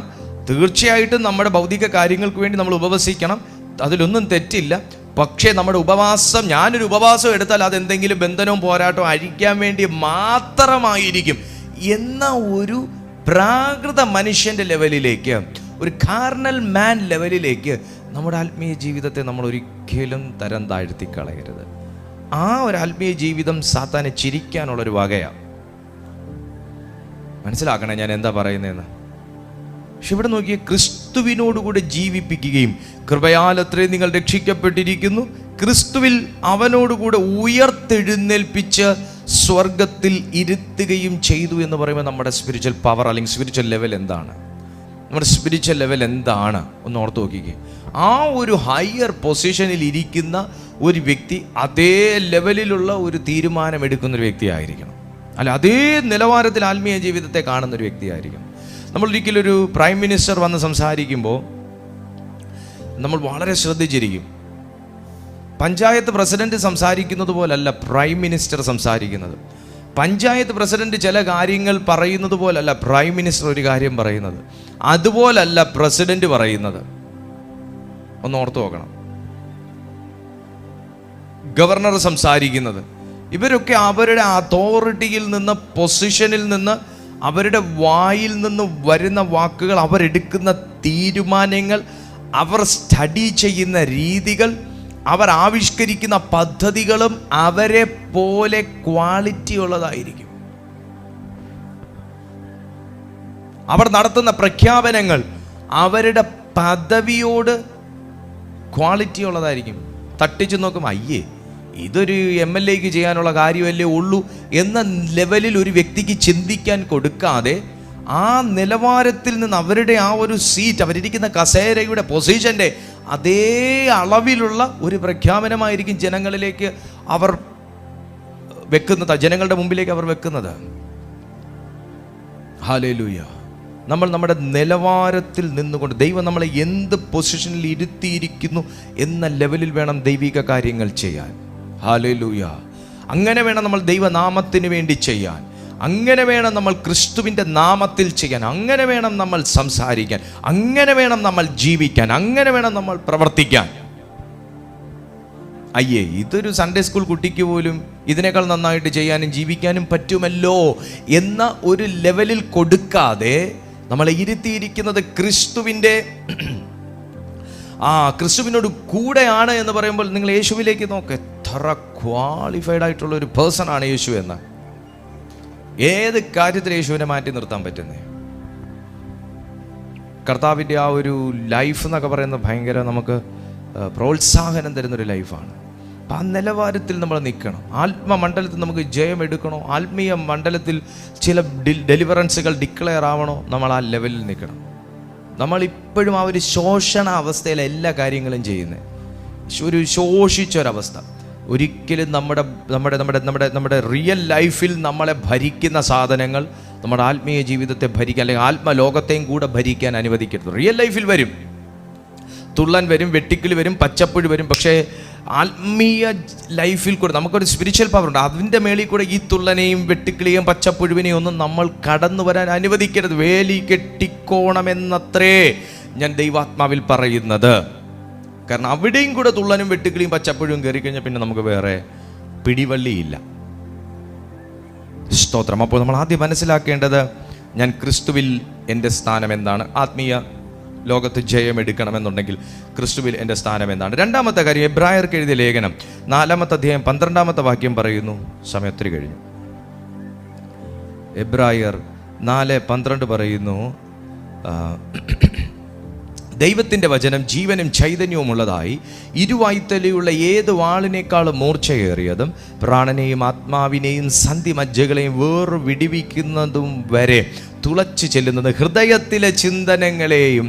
തീർച്ചയായിട്ടും നമ്മുടെ ഭൗതിക കാര്യങ്ങൾക്ക് വേണ്ടി നമ്മൾ ഉപവസിക്കണം, അതിലൊന്നും തെറ്റില്ല. പക്ഷേ നമ്മുടെ ഉപവാസം, ഞാനൊരു ഉപവാസം എടുത്താൽ അതെന്തെങ്കിലും ബന്ധനവും പോരാട്ടവും അഴിക്കാൻ വേണ്ടി മാത്രമായിരിക്കും എന്ന ഒരു പ്രാകൃത മനുഷ്യൻ്റെ ലെവലിലേക്ക്, ഒരു കാർണൽ മാൻ ലെവലിലേക്ക് നമ്മുടെ ആത്മീയ ജീവിതത്തെ നമ്മൾ ഒരിക്കലും തരം താഴ്ത്തി കളയരുത്. ആ ഒരു ആത്മീയ ജീവിതം സാത്താനെ ചിരിക്കാനുള്ളൊരു വകയാണ്. മനസ്സിലാക്കണേ ഞാൻ എന്താ പറയുന്നതെന്ന്. പക്ഷെ ഇവിടെ നോക്കിയ ക്രിസ്തുവിനോടുകൂടെ ജീവിപ്പിക്കുകയും കൃപയാൽ അത്രയും നിങ്ങൾ രക്ഷിക്കപ്പെട്ടിരിക്കുന്നു, ക്രിസ്തുവിൽ അവനോടുകൂടെ ഉയർത്തെഴുന്നേൽപ്പിച്ച് സ്വർഗത്തിൽ ഇരുത്തുകയും ചെയ്തു എന്ന് പറയുമ്പോൾ നമ്മുടെ സ്പിരിച്വൽ പവർ അല്ലെങ്കിൽ സ്പിരിച്വൽ ലെവൽ എന്താണ്, നമ്മുടെ സ്പിരിച്വൽ ലെവൽ എന്താണ് ഒന്ന് ഓർത്ത് നോക്കിക്കേ. ആ ഒരു ഹയർ പൊസിഷനിൽ ഇരിക്കുന്ന ഒരു വ്യക്തി അതേ ലെവലിലുള്ള ഒരു തീരുമാനം എടുക്കുന്നൊരു വ്യക്തിയായിരിക്കണം, അല്ല അതേ നിലവാരത്തിൽ ആത്മീയ ജീവിതത്തെ കാണുന്നൊരു വ്യക്തിയായിരിക്കണം. നമ്മൾ ഒരിക്കലൊരു പ്രൈം മിനിസ്റ്റർ വന്ന് സംസാരിക്കുമ്പോൾ നമ്മൾ വളരെ ശ്രദ്ധിച്ചിരിക്കും. പഞ്ചായത്ത് പ്രസിഡന്റ് സംസാരിക്കുന്നത് പോലല്ല പ്രൈം മിനിസ്റ്റർ സംസാരിക്കുന്നത്. പഞ്ചായത്ത് പ്രസിഡന്റ് ചില കാര്യങ്ങൾ പറയുന്നത് പോലല്ല പ്രൈം മിനിസ്റ്റർ ഒരു കാര്യം പറയുന്നത്, അതുപോലല്ല പ്രസിഡന്റ് പറയുന്നത്. ഒന്ന് ഓർത്തു നോക്കണം. ഗവർണർ സംസാരിക്കുന്നത്, ഇവരൊക്കെ അവരുടെ അതോറിറ്റിയിൽ നിന്ന്, പൊസിഷനിൽ നിന്ന്, അവരുടെ വായിൽ നിന്ന് വരുന്ന വാക്കുകൾ, അവരെടുക്കുന്ന തീരുമാനങ്ങൾ, അവർ സ്റ്റഡി ചെയ്യുന്ന രീതികൾ, അവർ ആവിഷ്കരിക്കുന്ന പദ്ധതികളും അവരെ പോലെ ക്വാളിറ്റി ഉള്ളതായിരിക്കും. അവർ നടത്തുന്ന പ്രഖ്യാപനങ്ങൾ അവരുടെ പദവിയോട് ക്വാളിറ്റി ഉള്ളതായിരിക്കും. തട്ടിച്ചു നോക്കും, അയ്യേ ഇതൊരു MLA ചെയ്യാനുള്ള കാര്യമല്ലേ ഉള്ളൂ എന്ന ലെവലിൽ ഒരു വ്യക്തിക്ക് ചിന്തിക്കാൻ കൊടുക്കാതെ ആ നിലവാരത്തിൽ നിന്ന് അവരുടെ ആ ഒരു സീറ്റ്, അവരിരിക്കുന്ന കസേരയുടെ പൊസിഷൻ്റെ അതേ അളവിലുള്ള ഒരു പ്രഖ്യാപനമായിരിക്കും ജനങ്ങളിലേക്ക് അവർ വെക്കുന്നത്, ജനങ്ങളുടെ മുമ്പിലേക്ക് അവർ വെക്കുന്നത്. ഹല്ലേലൂയ. നമ്മൾ നമ്മുടെ നിലവാരത്തിൽ നിന്നുകൊണ്ട് ദൈവം നമ്മളെ എന്ത് പൊസിഷനിൽ ഇരുത്തിയിരിക്കുന്നു എന്ന ലെവലിൽ വേണം ദൈവിക കാര്യങ്ങൾ ചെയ്യാൻ. ഹല്ലേലൂയ. അങ്ങനെ വേണം നമ്മൾ ദൈവനാമത്തിന് വേണ്ടി ചെയ്യാൻ, അങ്ങനെ വേണം നമ്മൾ ക്രിസ്തുവിൻ്റെ നാമത്തിൽ ചെയ്യാൻ, അങ്ങനെ വേണം നമ്മൾ സംസാരിക്കാൻ, അങ്ങനെ വേണം നമ്മൾ ജീവിക്കാൻ, അങ്ങനെ വേണം നമ്മൾ പ്രവർത്തിക്കാൻ. അയ്യേ, ഇതൊരു സൺഡേ സ്കൂൾ കുട്ടിക്ക് പോലും ഇതിനേക്കാൾ നന്നായിട്ട് ചെയ്യാനും ജീവിക്കാനും പറ്റുമല്ലോ എന്ന ഒരു ലെവലിൽ കൊടുക്കാതെ നമ്മളെ ഇരുത്തിയിരിക്കുന്നത് ക്രിസ്തുവിനോട് കൂടെയാണ് എന്ന് പറയുമ്പോൾ നിങ്ങൾ യേശുവിലേക്ക് നോക്ക്. എത്ര ക്വാളിഫൈഡ് ആയിട്ടുള്ള ഒരു പേഴ്സണാണ് യേശു എന്ന്. ഏത് കാര്യത്തിൽ യേശുവിനെ മാറ്റി നിർത്താൻ പറ്റുന്നേ? കർത്താവിൻ്റെ ആ ഒരു ലൈഫ് എന്നൊക്കെ പറയുന്നത് ഭയങ്കര നമുക്ക് പ്രോത്സാഹനം തരുന്നൊരു ലൈഫാണ്. അപ്പം ആ നിലവാരത്തിൽ നമ്മൾ നിൽക്കണം. ആത്മമണ്ഡലത്തിൽ നമുക്ക് ജയം എടുക്കണോ, ആത്മീയ മണ്ഡലത്തിൽ ചില ഡെലിവറൻസുകൾ ഡിക്ലെയർ ആവണോ, നമ്മൾ ആ ലെവലിൽ നിൽക്കണം. നമ്മളിപ്പോഴും ആ ഒരു ശോഷണ അവസ്ഥയിൽ എല്ലാ കാര്യങ്ങളും ചെയ്യുന്നത്, ഒരു ശോഷിച്ചൊരവസ്ഥ. ഒരിക്കലും നമ്മുടെ റിയൽ ലൈഫിൽ നമ്മളെ ഭരിക്കുന്ന സാധനങ്ങൾ നമ്മുടെ ആത്മീയ ജീവിതത്തെ ഭരിക്കാൻ, അല്ലെങ്കിൽ ആത്മലോകത്തെയും കൂടെ ഭരിക്കാൻ അനുവദിക്കരുത്. റിയൽ ലൈഫിൽ വരും, തുള്ളൻ വരും, വെട്ടിക്കിളി വരും, പച്ചപ്പുഴ വരും. പക്ഷേ ആത്മീയ ലൈഫിൽ കൂടെ നമുക്കൊരു സ്പിരിച്വൽ പവർ ഉണ്ട്. അതിൻ്റെ മേളിൽ കൂടെ ഈ തുള്ളനെയും വെട്ടിക്കിളിയും പച്ചപ്പുഴുവിനെയും ഒന്നും നമ്മൾ കടന്നു വരാൻ അനുവദിക്കരുത്. വേലി കെട്ടിക്കോണമെന്നത്രേ ഞാൻ ദൈവാത്മാവിൽ പറയുന്നത്. കാരണം അവിടെയും കൂടെ തുള്ളനും വെട്ടുക്കിളിയും പച്ചപ്പുഴുവും കയറി കഴിഞ്ഞാൽ പിന്നെ നമുക്ക് വേറെ പിടിവള്ളിയില്ല. സ്തോത്രം. അപ്പോൾ നമ്മൾ ആദ്യം മനസ്സിലാക്കേണ്ടത്, ഞാൻ ക്രിസ്തുവിൽ എൻ്റെ സ്ഥാനം എന്താണ്. ആത്മീയ ലോകത്ത് ജയം എടുക്കണമെന്നുണ്ടെങ്കിൽ ക്രിസ്തുവിൽ എൻ്റെ സ്ഥാനം എന്താണ്. രണ്ടാമത്തെ കാര്യം, എബ്രായർക്ക് എഴുതിയ ലേഖനം 4-ാമത്തെ അധ്യായം 12-ാമത്തെ വാക്യം പറയുന്നു. സമയത്തിന് കഴിഞ്ഞു. എബ്രായർ 4:12 പറയുന്നു, ദൈവത്തിൻ്റെ വചനം ജീവനും ചൈതന്യവും ഉള്ളതായി ഇരുവായ്ത്തലയുള്ള ഏത് വാളിനേക്കാളും മൂർച്ചയേറിയതും പ്രാണനെയും ആത്മാവിനെയും സന്ധിമജ്ജകളെയും വേറെ വിടിവിക്കുന്നതും വരെ തുളച്ചു ചെല്ലുന്നത്, ഹൃദയത്തിലെ ചിന്തനങ്ങളെയും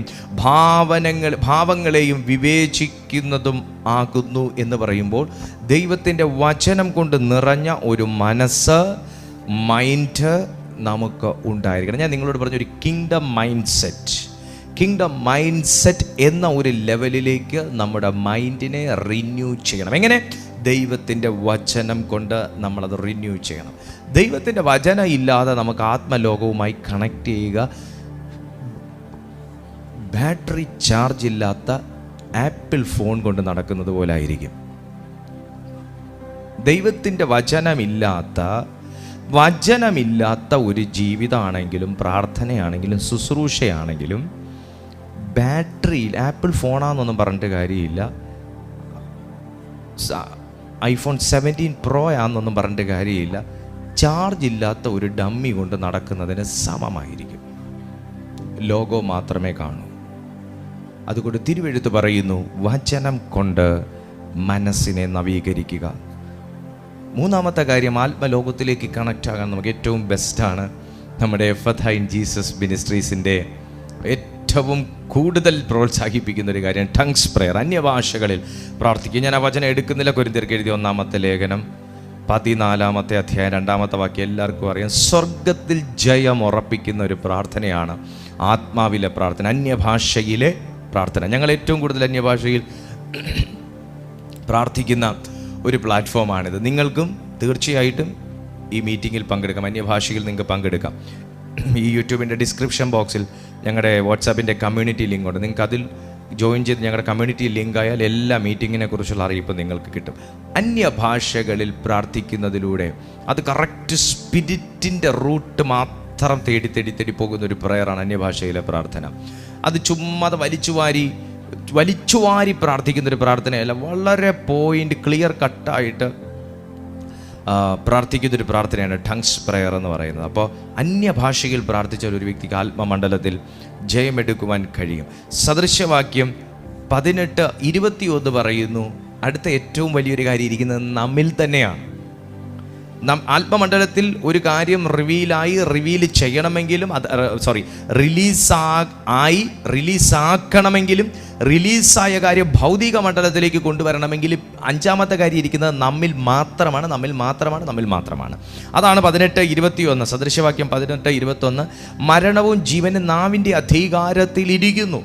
ഭാവങ്ങളെയും വിവേചിക്കുന്നതും ആകുന്നു എന്ന് പറയുമ്പോൾ ദൈവത്തിൻ്റെ വചനം കൊണ്ട് നിറഞ്ഞ ഒരു മനസ്സ്, മൈൻഡ് നമുക്ക് ഉണ്ടായിരിക്കണം. ഞാൻ നിങ്ങളോട് പറഞ്ഞൊരു കിങ്ഡം മൈൻഡ് സെറ്റ് എന്ന ഒരു ലെവലിലേക്ക് നമ്മുടെ മൈൻഡിനെ റിന്യൂ ചെയ്യണം. എങ്ങനെ? ദൈവത്തിൻ്റെ വചനം കൊണ്ട് നമ്മളത് റിന്യൂ ചെയ്യണം. ദൈവത്തിൻ്റെ വചനം ഇല്ലാതെ നമുക്ക് ആത്മലോകവുമായി കണക്ട് ചെയ്യുക ബാറ്ററി ചാർജ് ഇല്ലാത്ത ആപ്പിൾ ഫോൺ കൊണ്ട് നടക്കുന്നത് പോലെ ആയിരിക്കും. ദൈവത്തിൻ്റെ വചനമില്ലാത്ത ഒരു ജീവിതമാണെങ്കിലും പ്രാർത്ഥനയാണെങ്കിലും ശുശ്രൂഷയാണെങ്കിലും ബാറ്ററിയിൽ, ആപ്പിൾ ഫോണാണെന്നൊന്നും പറഞ്ഞിട്ട് കാര്യമില്ല, iPhone 17 Pro ആണെന്നൊന്നും പറഞ്ഞിട്ട് കാര്യമില്ല, ചാർജ് ഇല്ലാത്ത ഒരു ഡമ്മി കൊണ്ട് നടക്കുന്നതിന് സമമായിരിക്കും. ലോഗോ മാത്രമേ കാണൂ. അതുകൊണ്ട് തിരുവെഴുത്ത് പറയുന്നു, വചനം കൊണ്ട് മനസ്സിനെ നവീകരിക്കുക. മൂന്നാമത്തെ കാര്യം, ആത്മലോകത്തിലേക്ക് കണക്റ്റ് ആകാൻ നമുക്ക് ഏറ്റവും ബെസ്റ്റാണ് നമ്മുടെ എഫഥ ഇൻ ജീസസ് മിനിസ്ട്രീസിൻ്റെ ഏറ്റവും കൂടുതൽ പ്രോത്സാഹിപ്പിക്കുന്ന ഒരു കാര്യം ടങ്സ് പ്രെയർ, അന്യഭാഷകളിൽ പ്രാർത്ഥിക്കുക. ഞാൻ ആ വചനം എടുക്കുന്നില്ല. കൊരിന്ത്യർക്ക് എഴുതിയ 1-ാമത്തെ ലേഖനം 14-ാമത്തെ അധ്യായം 2-ാമത്തെ വാക്യം എല്ലാവർക്കും അറിയാം. സ്വർഗത്തിൽ ജയം ഉറപ്പിക്കുന്ന ഒരു പ്രാർത്ഥനയാണ് ആത്മാവിലെ പ്രാർത്ഥന, അന്യഭാഷയിലെ പ്രാർത്ഥന. ഞങ്ങൾ ഏറ്റവും കൂടുതൽ അന്യഭാഷയിൽ പ്രാർത്ഥിക്കുന്ന ഒരു പ്ലാറ്റ്ഫോമാണിത്. നിങ്ങൾക്കും തീർച്ചയായിട്ടും ഈ മീറ്റിങ്ങിൽ പങ്കെടുക്കാം, അന്യഭാഷയിൽ നിങ്ങൾക്ക് പങ്കെടുക്കാം. ഈ യൂട്യൂബിൻ്റെ ഡിസ്ക്രിപ്ഷൻ ബോക്സിൽ ഞങ്ങളുടെ വാട്സാപ്പിൻ്റെ കമ്മ്യൂണിറ്റി ലിങ്ക് ഉണ്ട്. നിങ്ങൾക്ക് അതിൽ ജോയിൻ ചെയ്ത് ഞങ്ങളുടെ കമ്മ്യൂണിറ്റി ലിങ്ക് ആയാൽ എല്ലാ മീറ്റിങ്ങിനെ കുറിച്ചുള്ള അറിയിപ്പ് നിങ്ങൾക്ക് കിട്ടും. അന്യഭാഷകളിൽ പ്രാർത്ഥിക്കുന്നതിലൂടെ അത് കറക്റ്റ് സ്പിരിറ്റിൻ്റെ റൂട്ട് മാത്രം തേടി പോകുന്നൊരു പ്രയറാണ് അന്യഭാഷയിലെ പ്രാർത്ഥന. അത് ചുമ്മാതെ വലിച്ചുവാരി പ്രാർത്ഥിക്കുന്നൊരു പ്രാർത്ഥനയല്ല, വളരെ പോയിൻ്റ് ക്ലിയർ കട്ടായിട്ട് പ്രാർത്ഥിക്കുന്നൊരു പ്രാർത്ഥനയാണ് ടങ്സ് പ്രെയർ എന്ന് പറയുന്നത്. അപ്പോൾ അന്യഭാഷയിൽ പ്രാർത്ഥിച്ച ഒരു വ്യക്തിക്ക് ആത്മമണ്ഡലത്തിൽ ജയമെടുക്കുവാൻ കഴിയും. സദൃശവാക്യം 18:21 പറയുന്നു, അടുത്ത ഏറ്റവും വലിയൊരു കാര്യം ഇരിക്കുന്നത് നമ്മിൽ തന്നെയാണ്. ആത്മമണ്ഡലത്തിൽ ഒരു കാര്യം റിവീൽ ചെയ്യണമെങ്കിലും റിലീസാക്കണമെങ്കിലും റിലീസായ കാര്യം ഭൗതിക മണ്ഡലത്തിലേക്ക് കൊണ്ടുവരണമെങ്കിലും അഞ്ചാമത്തെ കാര്യം ഇരിക്കുന്നത് നമ്മിൽ മാത്രമാണ്. അതാണ് 18:21, സദൃശവാക്യം 18:21. മരണവും ജീവനും നാവിൻ്റെ അധികാരത്തിലിരിക്കുന്നു.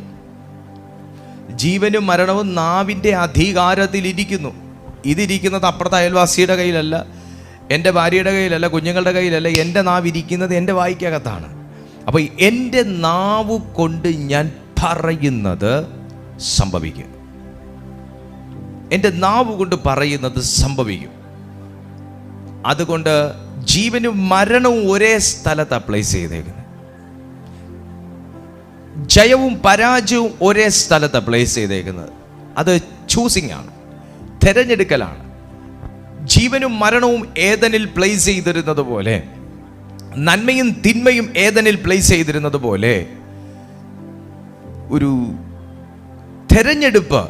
ജീവനും മരണവും നാവിൻ്റെ അധികാരത്തിലിരിക്കുന്നു. ഇതിരിക്കുന്നത് അപ്പുറത്തെ അയൽവാസിയുടെ കയ്യിലല്ല, എൻ്റെ ഭാര്യയുടെ കയ്യിലല്ല, കുഞ്ഞുങ്ങളുടെ കയ്യിലല്ല. എൻ്റെ നാവ് ഇരിക്കുന്നത് എൻ്റെ വായ്ക്കകത്താണ്. അപ്പോൾ എൻ്റെ നാവ് കൊണ്ട് ഞാൻ പറയുന്നത് സംഭവിക്കും. എൻ്റെ നാവ് കൊണ്ട് പറയുന്നത് സംഭവിക്കും. അതുകൊണ്ട് ജീവനും മരണവും ഒരേ സ്ഥലത്ത് പ്ലേസ് ചെയ്തേക്കുന്നത്. ജയവും പരാജയവും ഒരേ സ്ഥലത്ത് പ്ലേസ് ചെയ്തേക്കുന്നത്. അത് ചൂസിങ് ആണ്, തിരഞ്ഞെടുക്കലാണ്. ജീവനും മരണവും ഏദനിൽ പ്ലേസ് ചെയ്തിരുന്നത് പോലെ, നന്മയും തിന്മയും ഏദനിൽ പ്ലേസ് ചെയ്തിരുന്നത് പോലെ, ഒരു തെരഞ്ഞെടുപ്പ്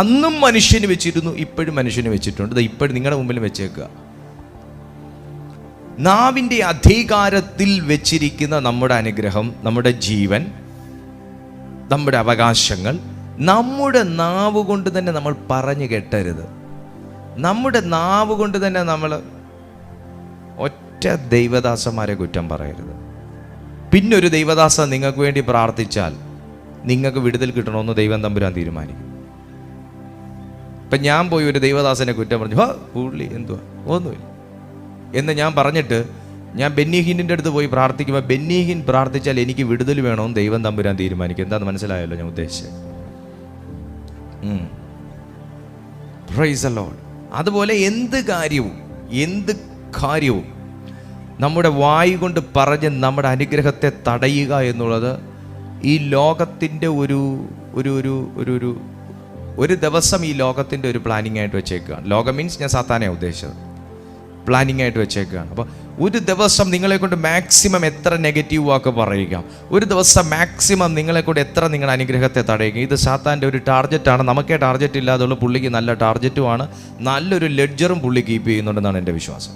അന്നും മനുഷ്യന് വെച്ചിരുന്നു, ഇപ്പോഴും മനുഷ്യന് വെച്ചിട്ടുണ്ട്. ഇപ്പോഴും നിങ്ങളുടെ മുമ്പിൽ വെച്ചേക്കുക. നാവിൻ്റെ അധികാരത്തിൽ വെച്ചിരിക്കുന്ന നമ്മുടെ അനുഗ്രഹം, നമ്മുടെ ജീവൻ, നമ്മുടെ അവകാശങ്ങൾ നമ്മുടെ നാവ് കൊണ്ട് തന്നെ നമ്മൾ പറഞ്ഞു കെട്ടരുത്. നമ്മുടെ നാവ് കൊണ്ട് തന്നെ നമ്മൾ ഒറ്റ ദൈവദാസന്മാരെ കുറ്റം പറയരുത്. പിന്നൊരു ദൈവദാസ നിങ്ങൾക്ക് വേണ്ടി പ്രാർത്ഥിച്ചാൽ നിങ്ങൾക്ക് വിടുതൽ കിട്ടണമെന്ന് ദൈവം തമ്പുരാൻ തീരുമാനിക്കും. ഇപ്പം ഞാൻ പോയി ഒരു ദൈവദാസനെ കുറ്റം പറഞ്ഞു, പുള്ളി എന്തുവാ ഒന്നുമില്ല എന്ന് ഞാൻ പറഞ്ഞിട്ട് ഞാൻ ബെന്നിഹീനിൻ്റെ അടുത്ത് പോയി പ്രാർത്ഥിക്കുമ്പോൾ ബെന്നിഹീൻ പ്രാർത്ഥിച്ചാൽ എനിക്ക് വിടുതൽ വേണമെന്ന് ദൈവം തമ്പുരാൻ തീരുമാനിക്കും. എന്താണെന്ന് മനസ്സിലായല്ലോ ഞാൻ ഉദ്ദേശിച്ചത്? Praise the Lord. അതുപോലെ എന്ത് കാര്യവും നമ്മുടെ വായ് കൊണ്ട് പറഞ്ഞ് നമ്മുടെ അനുഗ്രഹത്തെ തടയുക എന്നുള്ളത് ഈ ലോകത്തിൻ്റെ ഒരു ദിവസം ഈ ലോകത്തിൻ്റെ ഒരു പ്ലാനിങ് ആയിട്ട് വെച്ചേക്കുകയാണ്. ലോകം മീൻസ് ഞാൻ സാത്താനെയാണ് ഉദ്ദേശിച്ചത്. പ്ലാനിങ് ആയിട്ട് വെച്ചേക്കുകയാണ്. അപ്പോൾ ഒരു ദിവസം നിങ്ങളെ കൊണ്ട് മാക്സിമം എത്ര നെഗറ്റീവ് വാക്ക് പറയുക, ഒരു ദിവസം മാക്സിമം നിങ്ങളെ കൊണ്ട് എത്ര നിങ്ങളുടെ അനുഗ്രഹത്തെ തടയുക. ഇത് സാത്താൻ്റെ ഒരു ടാർഗറ്റാണ്. നമുക്കേ ടാർഗറ്റ് ഇല്ലാതുള്ള പുള്ളിക്ക് നല്ല ടാർഗറ്റുമാണ്, നല്ലൊരു ലെഡ്ജറും പുള്ളി കീപ്പ് ചെയ്യുന്നുണ്ടെന്നാണ് എൻ്റെ വിശ്വാസം.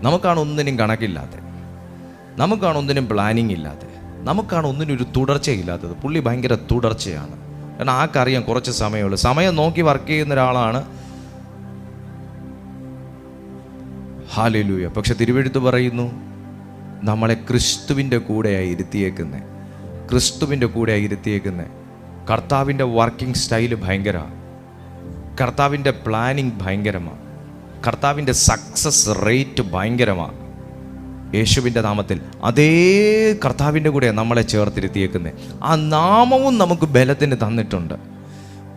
നമുക്കാണ് ഒന്നിനും കണക്കില്ലാതെ, നമുക്കാണ് ഒന്നിനും പ്ലാനിങ് ഇല്ലാതെ, നമുക്കാണ് ഒന്നിനും ഒരു തുടർച്ചയില്ലാത്തത്. പുള്ളി ഭയങ്കര തുടർച്ചയാണ്. കാരണം ആർക്കറിയാം കുറച്ച് സമയമുള്ളൂ. സമയം നോക്കി വർക്ക് ചെയ്യുന്ന ഒരാളാണ്. ഹല്ലേലൂയ. പക്ഷെ തിരുവെഴുത്ത് പറയുന്നു നമ്മളെ ക്രിസ്തുവിൻ്റെ കൂടെയായി ഇരുത്തിയേക്കുന്നത്. കർത്താവിൻ്റെ വർക്കിംഗ് സ്റ്റൈല് ഭയങ്കരമാണ്. കർത്താവിൻ്റെ പ്ലാനിങ് ഭയങ്കരമാണ്. കർത്താവിൻ്റെ സക്സസ് റേറ്റ് ഭയങ്കരമാണ്. യേശുവിൻ്റെ നാമത്തിൽ അതേ കർത്താവിൻ്റെ കൂടെ നമ്മളെ ചേർത്തിരുത്തിയേക്കുന്നത്. ആ നാമവും നമുക്ക് ബലത്തിന് തന്നിട്ടുണ്ട്,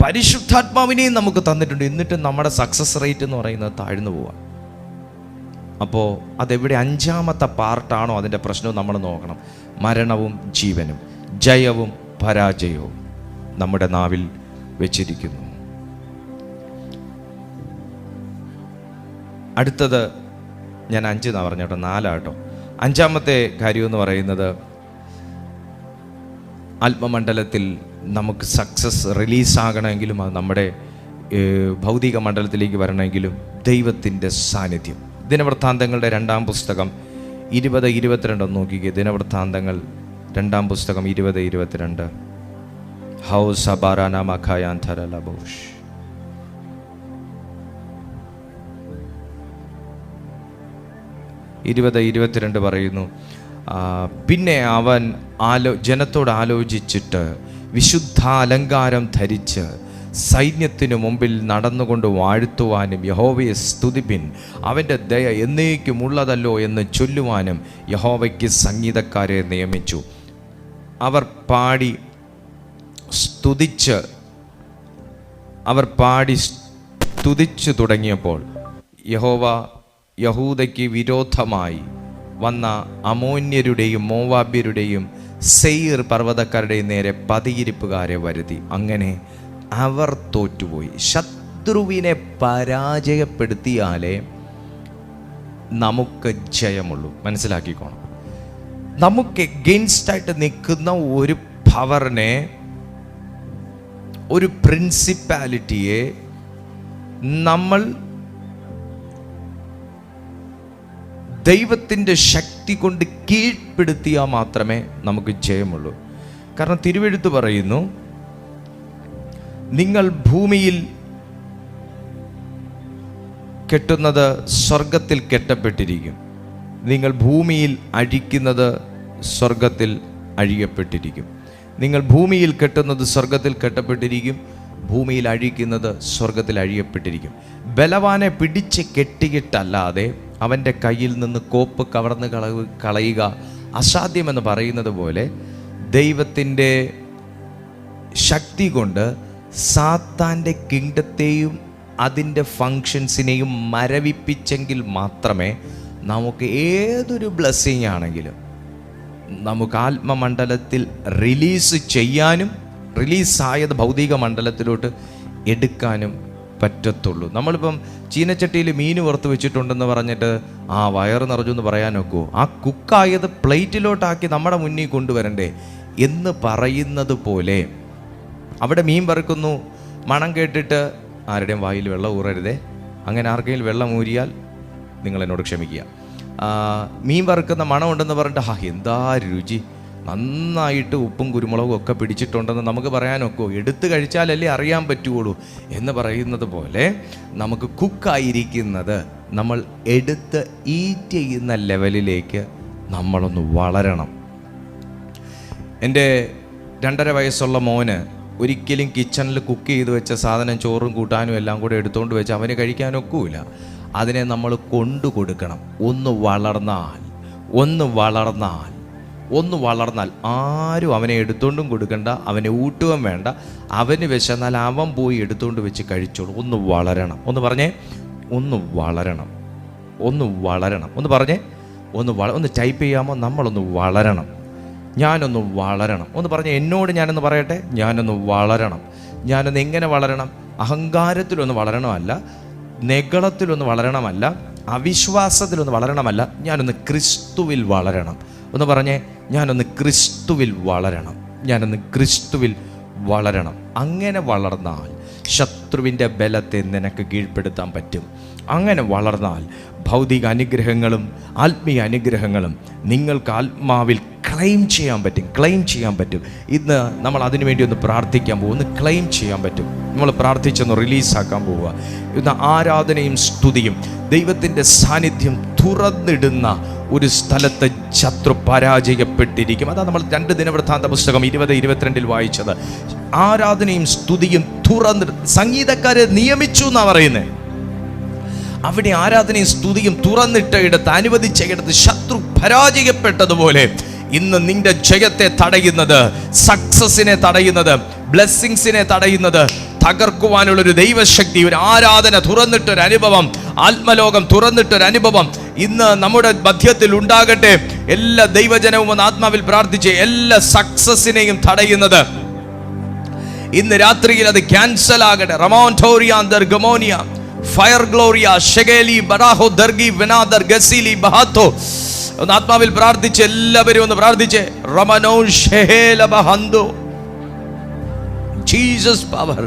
പരിശുദ്ധാത്മാവിനെയും നമുക്ക് തന്നിട്ടുണ്ട്. എന്നിട്ടും നമ്മുടെ സക്സസ് റേറ്റ് എന്ന് പറയുന്നത് താഴ്ന്നു പോവാം. അപ്പോൾ അതെവിടെ അഞ്ചാമത്തെ പാർട്ടാണോ അതിൻ്റെ പ്രശ്നവും നമ്മൾ നോക്കണം. മരണവും ജീവനും ജയവും പരാജയവും നമ്മുടെ നാവിൽ വെച്ചിരിക്കുന്നു. അടുത്തത് ഞാൻ 5 എന്നാണ് പറഞ്ഞോട്ടോ, 4 കേട്ടോ. അഞ്ചാമത്തെ കാര്യം എന്ന് പറയുന്നത് ആത്മമണ്ഡലത്തിൽ നമുക്ക് സക്സസ് റിലീസാകണമെങ്കിലും അത് നമ്മുടെ ഭൗതിക മണ്ഡലത്തിലേക്ക് വരണമെങ്കിലും ദൈവത്തിൻ്റെ സാന്നിധ്യം. ദിനവൃത്താന്തങ്ങളുടെ 2-ാം പുസ്തകം 20-22 നോക്കിക്കേ. ദിനവൃത്താന്തങ്ങൾ 2-ാം പുസ്തകം 20-22. ഹൗസ് അബാരാന മഖായാൻ ധരലബോഷ്. പറയുന്നു, പിന്നെ അവൻ ജനത്തോട് ആലോചിച്ചിട്ട് വിശുദ്ധ അലങ്കാരം ധരിച്ച് സൈന്യത്തിനു മുമ്പിൽ നടന്നുകൊണ്ട് വാഴ്ത്തുവാനും യഹോവയെ സ്തുതിപ്പിൻ, അവൻ്റെ ദയ എന്നേക്കുമുള്ളതല്ലോ എന്ന് ചൊല്ലുവാനും യഹോവയ്ക്ക് സംഗീതക്കാരെ നിയമിച്ചു. അവർ പാടി സ്തുതിച്ചു തുടങ്ങിയപ്പോൾ യഹോവ യഹൂദയ്ക്ക് വിരോധമായി വന്ന അമോന്യരുടെയും മോവാബ്യരുടെയും സെയീർ പർവ്വതക്കാരുടെയും നേരെ പതിയിരിപ്പുകാരെ വരുത്തി. അങ്ങനെ അവർ തോറ്റുപോയി. ശത്രുവിനെ പരാജയപ്പെടുത്തിയാലേ നമുക്ക് ജയമുള്ളൂ. മനസ്സിലാക്കിക്കോണം. നമുക്ക് എഗെയിൻസ്റ്റായിട്ട് നിൽക്കുന്ന ഒരു പവറിനെ, ഒരു പ്രിൻസിപ്പാലിറ്റിയെ നമ്മൾ ദൈവത്തിൻ്റെ ശക്തി കൊണ്ട് കീഴ്പ്പെടുത്തിയാൽ മാത്രമേ നമുക്ക് ജയമുള്ളൂ. കാരണം തിരുവെഴുത്ത് പറയുന്നു, നിങ്ങൾ ഭൂമിയിൽ കെട്ടുന്നത് സ്വർഗത്തിൽ കെട്ടപ്പെട്ടിരിക്കും, നിങ്ങൾ ഭൂമിയിൽ അഴിക്കുന്നത് സ്വർഗത്തിൽ അഴിയപ്പെട്ടിരിക്കും. നിങ്ങൾ ഭൂമിയിൽ കെട്ടുന്നത് സ്വർഗത്തിൽ കെട്ടപ്പെട്ടിരിക്കും, ഭൂമിയിൽ അഴിക്കുന്നത് സ്വർഗത്തിൽ അഴിയപ്പെട്ടിരിക്കും. ബലവാനെ പിടിച്ച് കെട്ടിയിട്ടല്ലാതെ അവൻ്റെ കയ്യിൽ നിന്ന് കോപ്പ് കവർന്ന് കളയുക അസാധ്യമെന്ന് പറയുന്നത് പോലെ ദൈവത്തിൻ്റെ ശക്തി കൊണ്ട് സാത്താൻ്റെ കിങ്ഡത്തെയും അതിൻ്റെ ഫങ്ഷൻസിനെയും മരവിപ്പിച്ചെങ്കിൽ മാത്രമേ നമുക്ക് ഏതൊരു ബ്ലെസ്സിങ് ആണെങ്കിലും നമുക്ക് ആത്മമണ്ഡലത്തിൽ റിലീസ് ചെയ്യാനും റിലീസായത് ഭൗതിക മണ്ഡലത്തിലോട്ട് എടുക്കാനും പറ്റത്തുള്ളൂ. നമ്മളിപ്പം ചീനച്ചട്ടിയിൽ മീൻ വറുത്ത് വെച്ചിട്ടുണ്ടെന്ന് പറഞ്ഞിട്ട് വയറ് നിറഞ്ഞു എന്ന് പറയാനൊക്കുമോ? ആ കുക്കായത് പ്ലേറ്റിലോട്ടാക്കി നമ്മുടെ മുന്നിൽ കൊണ്ടുവരണ്ടേ എന്ന് പറയുന്നത് പോലെ അവിടെ മീൻ വറുക്കുന്നു, മണം കേട്ടിട്ട് ആരുടെയും വായിൽ വെള്ളം ഊറരുതേ. അങ്ങനെ ആർക്കെങ്കിലും വെള്ളം ഊരിയാൽ നിങ്ങൾ എന്നോട് ക്ഷമിക്കുക. മീൻ വറുക്കുന്ന മണം ഉണ്ടെന്ന് പറഞ്ഞിട്ട് എന്താ രുചി, നന്നായിട്ട് ഉപ്പും കുരുമുളകും ഒക്കെ പിടിച്ചിട്ടുണ്ടെന്ന് നമുക്ക് പറയാനൊക്കെ എടുത്ത് കഴിച്ചാലല്ലേ അറിയാൻ പറ്റുള്ളൂ എന്ന് പറയുന്നത് പോലെ നമുക്ക് കുക്കായിരിക്കുന്നത് നമ്മൾ എടുത്ത് ഈറ്റ് ചെയ്യുന്ന ലെവലിലേക്ക് നമ്മളൊന്ന് വളരണം. എൻ്റെ 2.5 വയസ്സുള്ള മോന് ഒരിക്കലും കിച്ചണിൽ കുക്ക് ചെയ്ത് വെച്ച സാധനം ചോറും കൂട്ടാനും എല്ലാം കൂടെ എടുത്തുകൊണ്ട് വെച്ച് അവന് കഴിക്കാനൊക്കില്ല. അതിനെ നമ്മൾ കൊണ്ടു കൊടുക്കണം. ഒന്ന് വളർന്നാൽ ആരും അവനെ എടുത്തുകൊണ്ടും കൊടുക്കണ്ട, അവനെ ഊട്ടുകയും വേണ്ട. അവന് വിശന്നാൽ അവൻ പോയി എടുത്തുകൊണ്ട് വെച്ച് കഴിച്ചോളൂ. ഒന്ന് വളരണം. ഒന്ന് പറഞ്ഞേ, ഒന്ന് വളരണം. ഒന്ന് ടൈപ്പ് ചെയ്യാമോ? നമ്മളൊന്ന് വളരണം. ഞാനൊന്ന് വളരണം. ഒന്ന് പറഞ്ഞേ, എന്നോട് ഞാനൊന്ന് പറയട്ടെ, ഞാനൊന്ന് വളരണം. ഞാനൊന്ന് എങ്ങനെ വളരണം? അഹങ്കാരത്തിലൊന്ന് വളരണമല്ല, നെഗളത്തിലൊന്ന് വളരണമല്ല, അവിശ്വാസത്തിലൊന്ന് വളരണമല്ല, ഞാനൊന്ന് ക്രിസ്തുവിൽ വളരണം. ഒന്ന് പറഞ്ഞേ, ഞാനൊന്ന് ക്രിസ്തുവിൽ വളരണം. അങ്ങനെ വളർന്നാൽ ശത്രുവിൻ്റെ ബലത്തെ നിനക്ക് കീഴ്പ്പെടുത്താൻ പറ്റും. അങ്ങനെ വളർന്നാൽ ഭൗതിക അനുഗ്രഹങ്ങളും ആത്മീയ അനുഗ്രഹങ്ങളും നിങ്ങൾക്ക് ആത്മാവിൽ ക്ലെയിം ചെയ്യാൻ പറ്റും. ഇന്ന് നമ്മൾ അതിനു വേണ്ടി ഒന്ന് പ്രാർത്ഥിക്കാൻ പോകും. ഒന്ന് ക്ലെയിം ചെയ്യാൻ പറ്റും. നമ്മൾ പ്രാർത്ഥിച്ചൊന്ന് റിലീസാക്കാൻ പോവുക. ഇന്ന് ആരാധനയും സ്തുതിയും ദൈവത്തിൻ്റെ സാന്നിധ്യം തുറന്നിടുന്ന ഒരു സ്ഥലത്ത് ശത്രു പരാജയപ്പെട്ടിരിക്കും. അതാണ് നമ്മൾ 2 ദിനവൃത്താന്ത പുസ്തകം 20-22 വായിച്ചത്. ആരാധനയും സ്തുതിയും സംഗീതക്കാരെ നിയമിച്ചു എന്നാണ് പറയുന്നത്. അവിടെ ആരാധനയും സ്തുതിയും തുറന്നിട്ട ഇടത്ത്, അനുവദിച്ച ഇടത്ത് ശത്രു പരാജയപ്പെട്ടതുപോലെ ഇന്ന് നിന്റെ ജയത്തെ തടയുന്നത്, സക്സസിനെ തടയുന്നത്, ബ്ലെസ്സിങ്സിനെ തടയുന്നത് തകർക്കുവാനുള്ളൊരു ദൈവശക്തി, ഒരു ആരാധന തുറന്നിട്ടൊരനുഭവം, ആത്മലോകം തുറന്നിട്ടൊരനുഭവം ഇന്ന് നമ്മുടെ മധ്യത്തിൽ ഉണ്ടാകട്ടെ. എല്ലാ ദൈവജനവും ഒന്ന് ആത്മാവിൽ പ്രാർത്ഥിച്ച് എല്ലാ സക്സസിനെയും തടയുന്നത് ഇന്ന് രാത്രിയിൽ അത് ക്യാൻസൽ ആകട്ടെ. റമോൻറ്റോറിയാന്തർ ഗമോനിയ ഫയർ ഗ്ലോറിയ ഷെഗേലി ബറാഹോ ദർഗി വെനാദർ ഗസീലി ബഹാത്തോ. ഒന്ന് ആത്മാവിൽ പ്രാർത്ഥിച്ച് എല്ലാവരും ഒന്ന് പ്രാർത്ഥിച്ച് റമനോ ഷെഹേല ബഹന്തോ. Jesus power.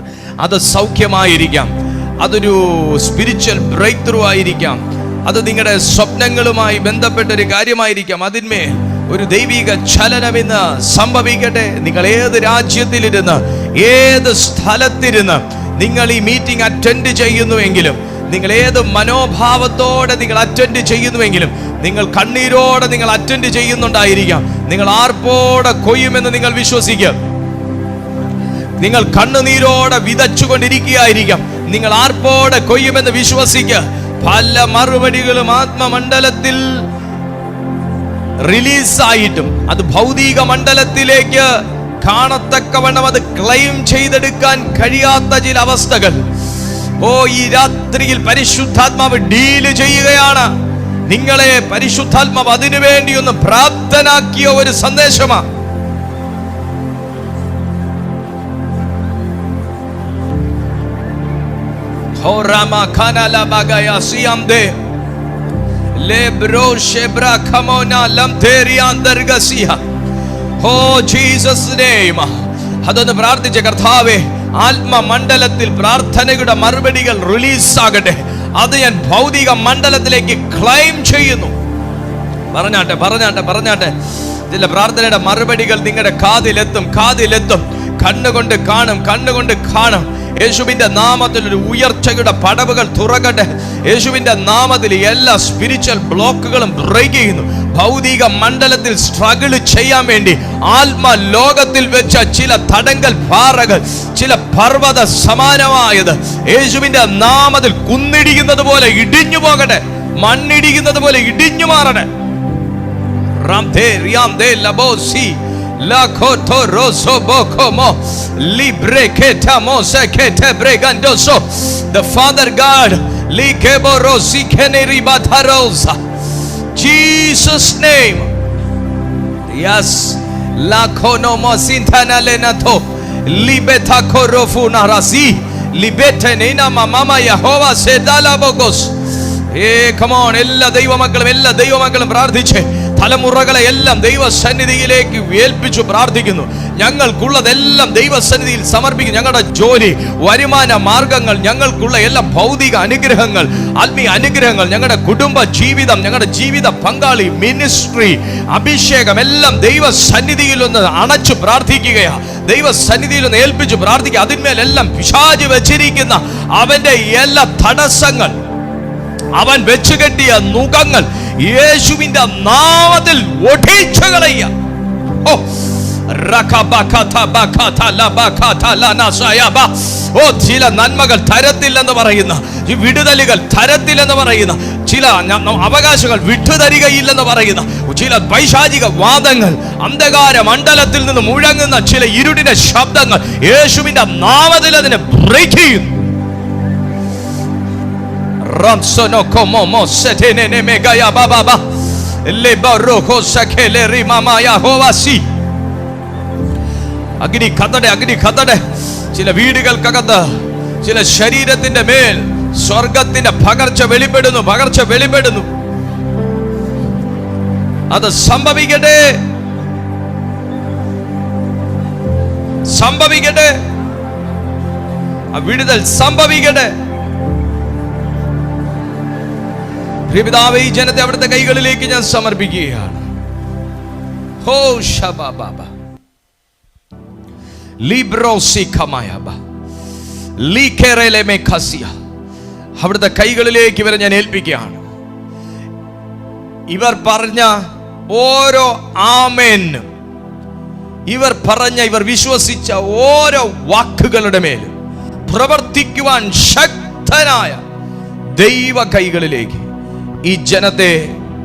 അത് സൗഖ്യമായിരിക്കാം, അതൊരു സ്പിരിച്വൽ ബ്രേക്ക് ത്രൂ ആയിരിക്കാം, അത് നിങ്ങളുടെ സ്വപ്നങ്ങളുമായി ബന്ധപ്പെട്ടൊരു കാര്യമായിരിക്കാം. അതിന്മേൽ ഒരു ദൈവിക ചലനം ഇന്ന് സംഭവിക്കട്ടെ. നിങ്ങൾ ഏത് രാജ്യത്തിലിരുന്ന്, ഏത് സ്ഥലത്തിരുന്ന് നിങ്ങൾ ഈ മീറ്റിംഗ് അറ്റൻഡ് ചെയ്യുന്നുവെങ്കിലും, നിങ്ങൾ ഏത് മനോഭാവത്തോടെ നിങ്ങൾ അറ്റൻഡ് ചെയ്യുന്നുവെങ്കിലും, നിങ്ങൾ കണ്ണീരോടെ നിങ്ങൾ അറ്റൻഡ് ചെയ്യുന്നുണ്ടായിരിക്കാം. നിങ്ങൾ ആർപ്പോടെ കൊയ്യുമെന്ന് നിങ്ങൾ വിശ്വസിക്കുക. നിങ്ങൾ കണ്ണുനീരോടെ വിതച്ചുകൊണ്ടിരിക്കുകയായിരിക്കാം. നിങ്ങൾ ആർപ്പോടെ കൊയ്യുമെന്ന് വിശ്വസിക്കുക. പല മറുപടികളും ആത്മമണ്ഡലത്തിൽ റിലീസായിട്ടും അത് ഭൗതിക മണ്ഡലത്തിലേക്ക് കാണത്തക്കവണ്ണം അത് ക്ലെയിം ചെയ്തെടുക്കാൻ കഴിയാത്ത ചില അവസ്ഥകൾ ഈ രാത്രിയിൽ പരിശുദ്ധാത്മാവ് ഡീല് ചെയ്യുകയാണ്. നിങ്ങളെ പരിശുദ്ധാത്മാവ് അതിനു വേണ്ടി ഒന്ന് പ്രാപ്തനാക്കിയ ഒരു സന്ദേശമാണ്. അതൊന്ന് പ്രാർത്ഥിച്ച കർത്താവേ, ആത്മമണ്ഡലത്തിൽ പ്രാർത്ഥനയുടെ മറുപടികൾ റിലീസ് ആകട്ടെ. അത് ഞാൻ ഭൗതിക മണ്ഡലത്തിലേക്ക് ക്ലെയിം ചെയ്യുന്നു. പറഞ്ഞാട്ടെ. ചില പ്രാർത്ഥനയുടെ മറുപടികൾ നിങ്ങളുടെ കാതിലെത്തും. കണ്ണുകൊണ്ട് കാണും. യേശുവിന്റെ നാമത്തിൽ ഒരു ഉയർച്ചയുടെ പടവുകൾ തുറക്കട്ടെ. യേശുവിന്റെ നാമത്തിൽ എല്ലാ സ്പിരിച്വൽ ബ്ലോക്കുകളും ബ്രേക്ക് ചെയ്യുന്നു. ഭൗതിക മണ്ഡലത്തിൽ സ്ട്രഗിൾ ചെയ്യാൻ വേണ്ടി ആത്മലോകത്തിൽ വെച്ച ചില തടങ്കൽ പാറകൾ, ചില പർവ്വത സമാനമായത് യേശുവിന്റെ നാമത്തിൽ കുന്നിടിക്കുന്നത് പോലെ ഇടിഞ്ഞു പോകട്ടെ. മണ്ണിടിക്കുന്നത് പോലെ ഇടിഞ്ഞു മാറട്ടെ. La koto roso bokomo libre ketamo sekete bregandoso. The Father God likebo rosi keneri batarosa. Jesus name. Yes. La kono mosintana lenato libeta korofuna rasi libete nina mama Yehova sedala bogos. Come on, എല്ലാ ദൈവമക്കളും പ്രാർത്ഥിച്ച് തലമുറകളെ എല്ലാം ദൈവസന്നിധിയിലേക്ക് ഏൽപ്പിച്ചു പ്രാർത്ഥിക്കുന്നു. ഞങ്ങൾക്കുള്ളതെല്ലാം ദൈവസന്നിധിയിൽ സമർപ്പിക്കും. ഞങ്ങളുടെ ജോലി, വരുമാന മാർഗങ്ങൾ, ഞങ്ങൾക്കുള്ള എല്ലാ ഭൗതിക അനുഗ്രഹങ്ങൾ, ആത്മീയ അനുഗ്രഹങ്ങൾ, ഞങ്ങളുടെ കുടുംബ ജീവിതം, ഞങ്ങളുടെ ജീവിത പങ്കാളി, മിനിസ്ട്രി, അഭിഷേകം എല്ലാം ദൈവസന്നിധിയിൽ ഒന്ന് അണച്ചു പ്രാർത്ഥിക്കുകയാണ്. ദൈവസന്നിധിയിൽ ഒന്ന് ഏൽപ്പിച്ചു പ്രാർത്ഥിക്കുക. അതിന്മേലെല്ലാം പിശാച് വെച്ചിരിക്കുന്ന അവന്റെ എല്ലാ തടസ്സങ്ങൾ, അവൻ വെച്ചുകെട്ടിയ നുകങ്ങൾ യേശുവിന്റെ നാമത്തിൽ ഒടിച്ചു കളയുക. ചില നന്മകൾ തരത്തില്ലെന്ന് പറയുന്ന, വിടുതലുകൾ തരത്തില്ലെന്ന് പറയുന്ന, ചില അവകാശങ്ങൾ വിട്ടുതരികയില്ലെന്ന് പറയുന്ന ചില പൈശാചിക വാദങ്ങൾ, അന്ധകാര മണ്ഡലത്തിൽ നിന്ന് മുഴങ്ങുന്ന ചില ഇരുടിന്റെ ശബ്ദങ്ങൾ യേശുവിന്റെ നാമത്തിൽ അതിനെ ബ്രേക്ക് ചെയ്യുന്നു. Ramsono como mosetene ne megaya baba le baroko sakele rimama yahovasi. അഗ്നി കത്തടെ. ചില വീടുകൾക്കകത്ത്, ചില ശരീരത്തിന്റെ മേൽ സ്വർഗത്തിന്റെ പകർച്ച വെളിപ്പെടുന്നു. അത് സംഭവിക്കട്ടെ. ആ വിടുതൽ സംഭവിക്കട്ടെ. പ്രിയപിതാവേ, ഈ ജനത്തെ അവിടുത്തെ കൈകളിലേക്ക് ഞാൻ സമർപ്പിക്കുകയാണ്. അവിടുത്തെ കൈകളിലേക്ക് ഇവരെ ഞാൻ ഏൽപ്പിക്കുകയാണ്. ഇവർ പറഞ്ഞ ഓരോ ആമേനും, ഇവർ വിശ്വസിച്ച ഓരോ വാക്കുകളുടെ മേലും പ്രവർത്തിക്കുവാൻ ശക്തനായ ദൈവ കൈകളിലേക്ക് ഈ ജനത്തെ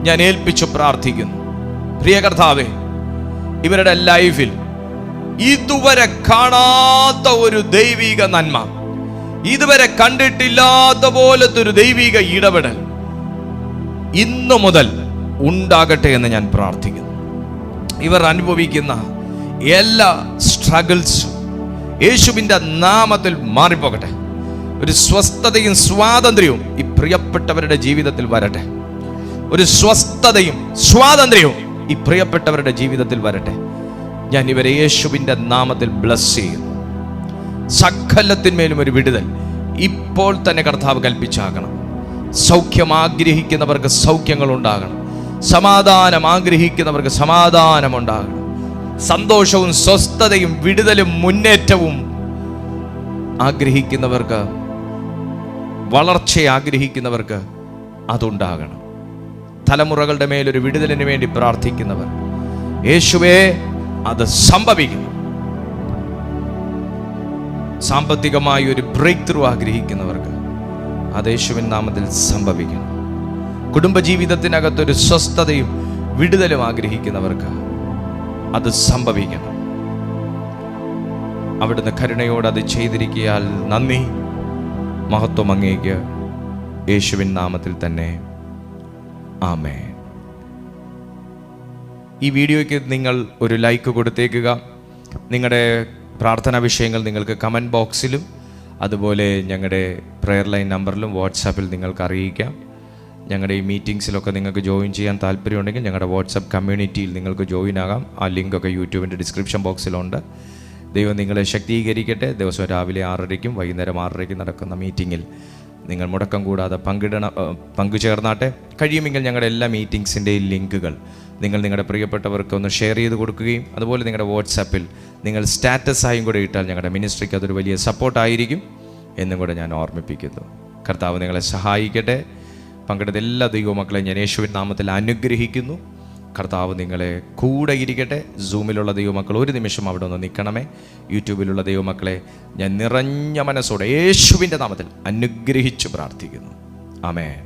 ഞാൻ ഏൽപ്പിച്ചു പ്രാർത്ഥിക്കുന്നു. പ്രിയ കർത്താവേ, ഇവരുടെ ലൈഫിൽ ഇതുവരെ കാണാത്ത ഒരു ദൈവിക നന്മ, ഇതുവരെ കണ്ടിട്ടില്ലാത്ത പോലത്തെ ഒരു ദൈവിക ഇടപെടൽ ഇന്നു മുതൽ ഉണ്ടാകട്ടെ എന്ന് ഞാൻ പ്രാർത്ഥിക്കുന്നു. ഇവർ അനുഭവിക്കുന്ന എല്ലാ സ്ട്രഗിൾസും യേശുവിൻ്റെ നാമത്തിൽ മാറിപ്പോകട്ടെ. ഒരു സ്വസ്ഥതയും സ്വാതന്ത്ര്യവും ഈ പ്രിയപ്പെട്ടവരുടെ ജീവിതത്തിൽ വരട്ടെ. ഒരു സ്വസ്ഥതയും സ്വാതന്ത്ര്യവും ഈ പ്രിയപ്പെട്ടവരുടെ ജീവിതത്തിൽ വരട്ടെ. ഞാൻ ഇവരെ യേശുവിൻ്റെ നാമത്തിൽ ബ്ലസ് ചെയ്യുന്നു. സകലത്തിന്മേലും ഒരു വിടുതൽ ഇപ്പോൾ തന്നെ കർത്താവ് കൽപ്പിച്ചാകണം. സൗഖ്യം ആഗ്രഹിക്കുന്നവർക്ക് സൗഖ്യങ്ങൾ ഉണ്ടാകണം. സമാധാനം ആഗ്രഹിക്കുന്നവർക്ക് സമാധാനം ഉണ്ടാകണം. സന്തോഷവും സ്വസ്ഥതയും വിടുതലും മുന്നേറ്റവും ആഗ്രഹിക്കുന്നവർക്ക്, വളർച്ച ആഗ്രഹിക്കുന്നവർക്ക് അതുണ്ടാകണം. തലമുറകളുടെ മേലൊരു വിടുതലിന് വേണ്ടി പ്രാർത്ഥിക്കുന്നവർ, യേശുവേ അത് സംഭവിക്കണം. സാമ്പത്തികമായി ഒരു ബ്രേക്ക് ത്രൂ ആഗ്രഹിക്കുന്നവർക്ക് അത് യേശുവിൻ നാമത്തിൽ സംഭവിക്കണം. കുടുംബജീവിതത്തിനകത്തൊരു സ്വസ്ഥതയും വിടുതലും ആഗ്രഹിക്കുന്നവർക്ക് അത് സംഭവിക്കണം. അവിടുന്ന് കരുണയോട് അത് ചെയ്തിരിക്കയാൽ നന്ദി. മഹത്വം അങ്ങേക്ക്. യേശുവിൻ നാമത്തിൽ തന്നെ ആമേൻ. ഈ വീഡിയോയ്ക്ക് നിങ്ങൾ ഒരു ലൈക്ക് കൊടുത്തേക്കുക. നിങ്ങളുടെ പ്രാർത്ഥനാ വിഷയങ്ങൾ നിങ്ങൾക്ക് കമൻറ്റ് ബോക്സിലും അതുപോലെ ഞങ്ങളുടെ പ്രെയർ ലൈൻ നമ്പറിലും വാട്സാപ്പിൽ നിങ്ങൾക്ക് അറിയിക്കാം. ഞങ്ങളുടെ ഈ മീറ്റിംഗ്സിലൊക്കെ നിങ്ങൾക്ക് ജോയിൻ ചെയ്യാൻ താല്പര്യമുണ്ടെങ്കിൽ ഞങ്ങളുടെ വാട്സപ്പ് കമ്മ്യൂണിറ്റിയിൽ നിങ്ങൾക്ക് ജോയിൻ ആകാം. ആ ലിങ്കൊക്കെ യൂട്യൂബിൻ്റെ ഡിസ്ക്രിപ്ഷൻ ബോക്സിലുണ്ട്. ദൈവം നിങ്ങളെ ശക്തീകരിക്കട്ടെ. ദിവസം രാവിലെ 6:30 വൈകുന്നേരം 6:30 നടക്കുന്ന മീറ്റിങ്ങിൽ നിങ്ങൾ മുടക്കം കൂടാതെ പങ്കുചേർന്നാട്ടെ. കഴിയുമെങ്കിൽ ഞങ്ങളുടെ എല്ലാ മീറ്റിങ്സിൻ്റെയും ലിങ്കുകൾ നിങ്ങൾ നിങ്ങളുടെ പ്രിയപ്പെട്ടവർക്ക് ഒന്ന് ഷെയർ ചെയ്ത് കൊടുക്കുകയും അതുപോലെ നിങ്ങളുടെ വാട്സാപ്പിൽ നിങ്ങൾ സ്റ്റാറ്റസായും കൂടെ ഇട്ടാൽ ഞങ്ങളുടെ മിനിസ്ട്രിക്ക് അതൊരു വലിയ സപ്പോർട്ടായിരിക്കും എന്നും കൂടെ ഞാൻ ഓർമ്മിപ്പിക്കുന്നു. കർത്താവ് നിങ്ങളെ സഹായിക്കട്ടെ. പങ്കെടുത്ത എല്ലാ ദൈവമക്കളെയും ഞാൻ യേശുവിൻ നാമത്തിൽ അനുഗ്രഹിക്കുന്നു. കർത്താവ് നിങ്ങളെ കൂടെ ഇരിക്കട്ടെ. സൂമിലുള്ള ദൈവമക്കൾ ഒരു നിമിഷം അവിടെ ഒന്ന് നിൽക്കണമേ. യൂട്യൂബിലുള്ള ദൈവമക്കളെ ഞാൻ നിറഞ്ഞ മനസ്സോടെ യേശുവിൻ്റെ നാമത്തിൽ അനുഗ്രഹിച്ചു പ്രാർത്ഥിക്കുന്നു. ആമേൻ.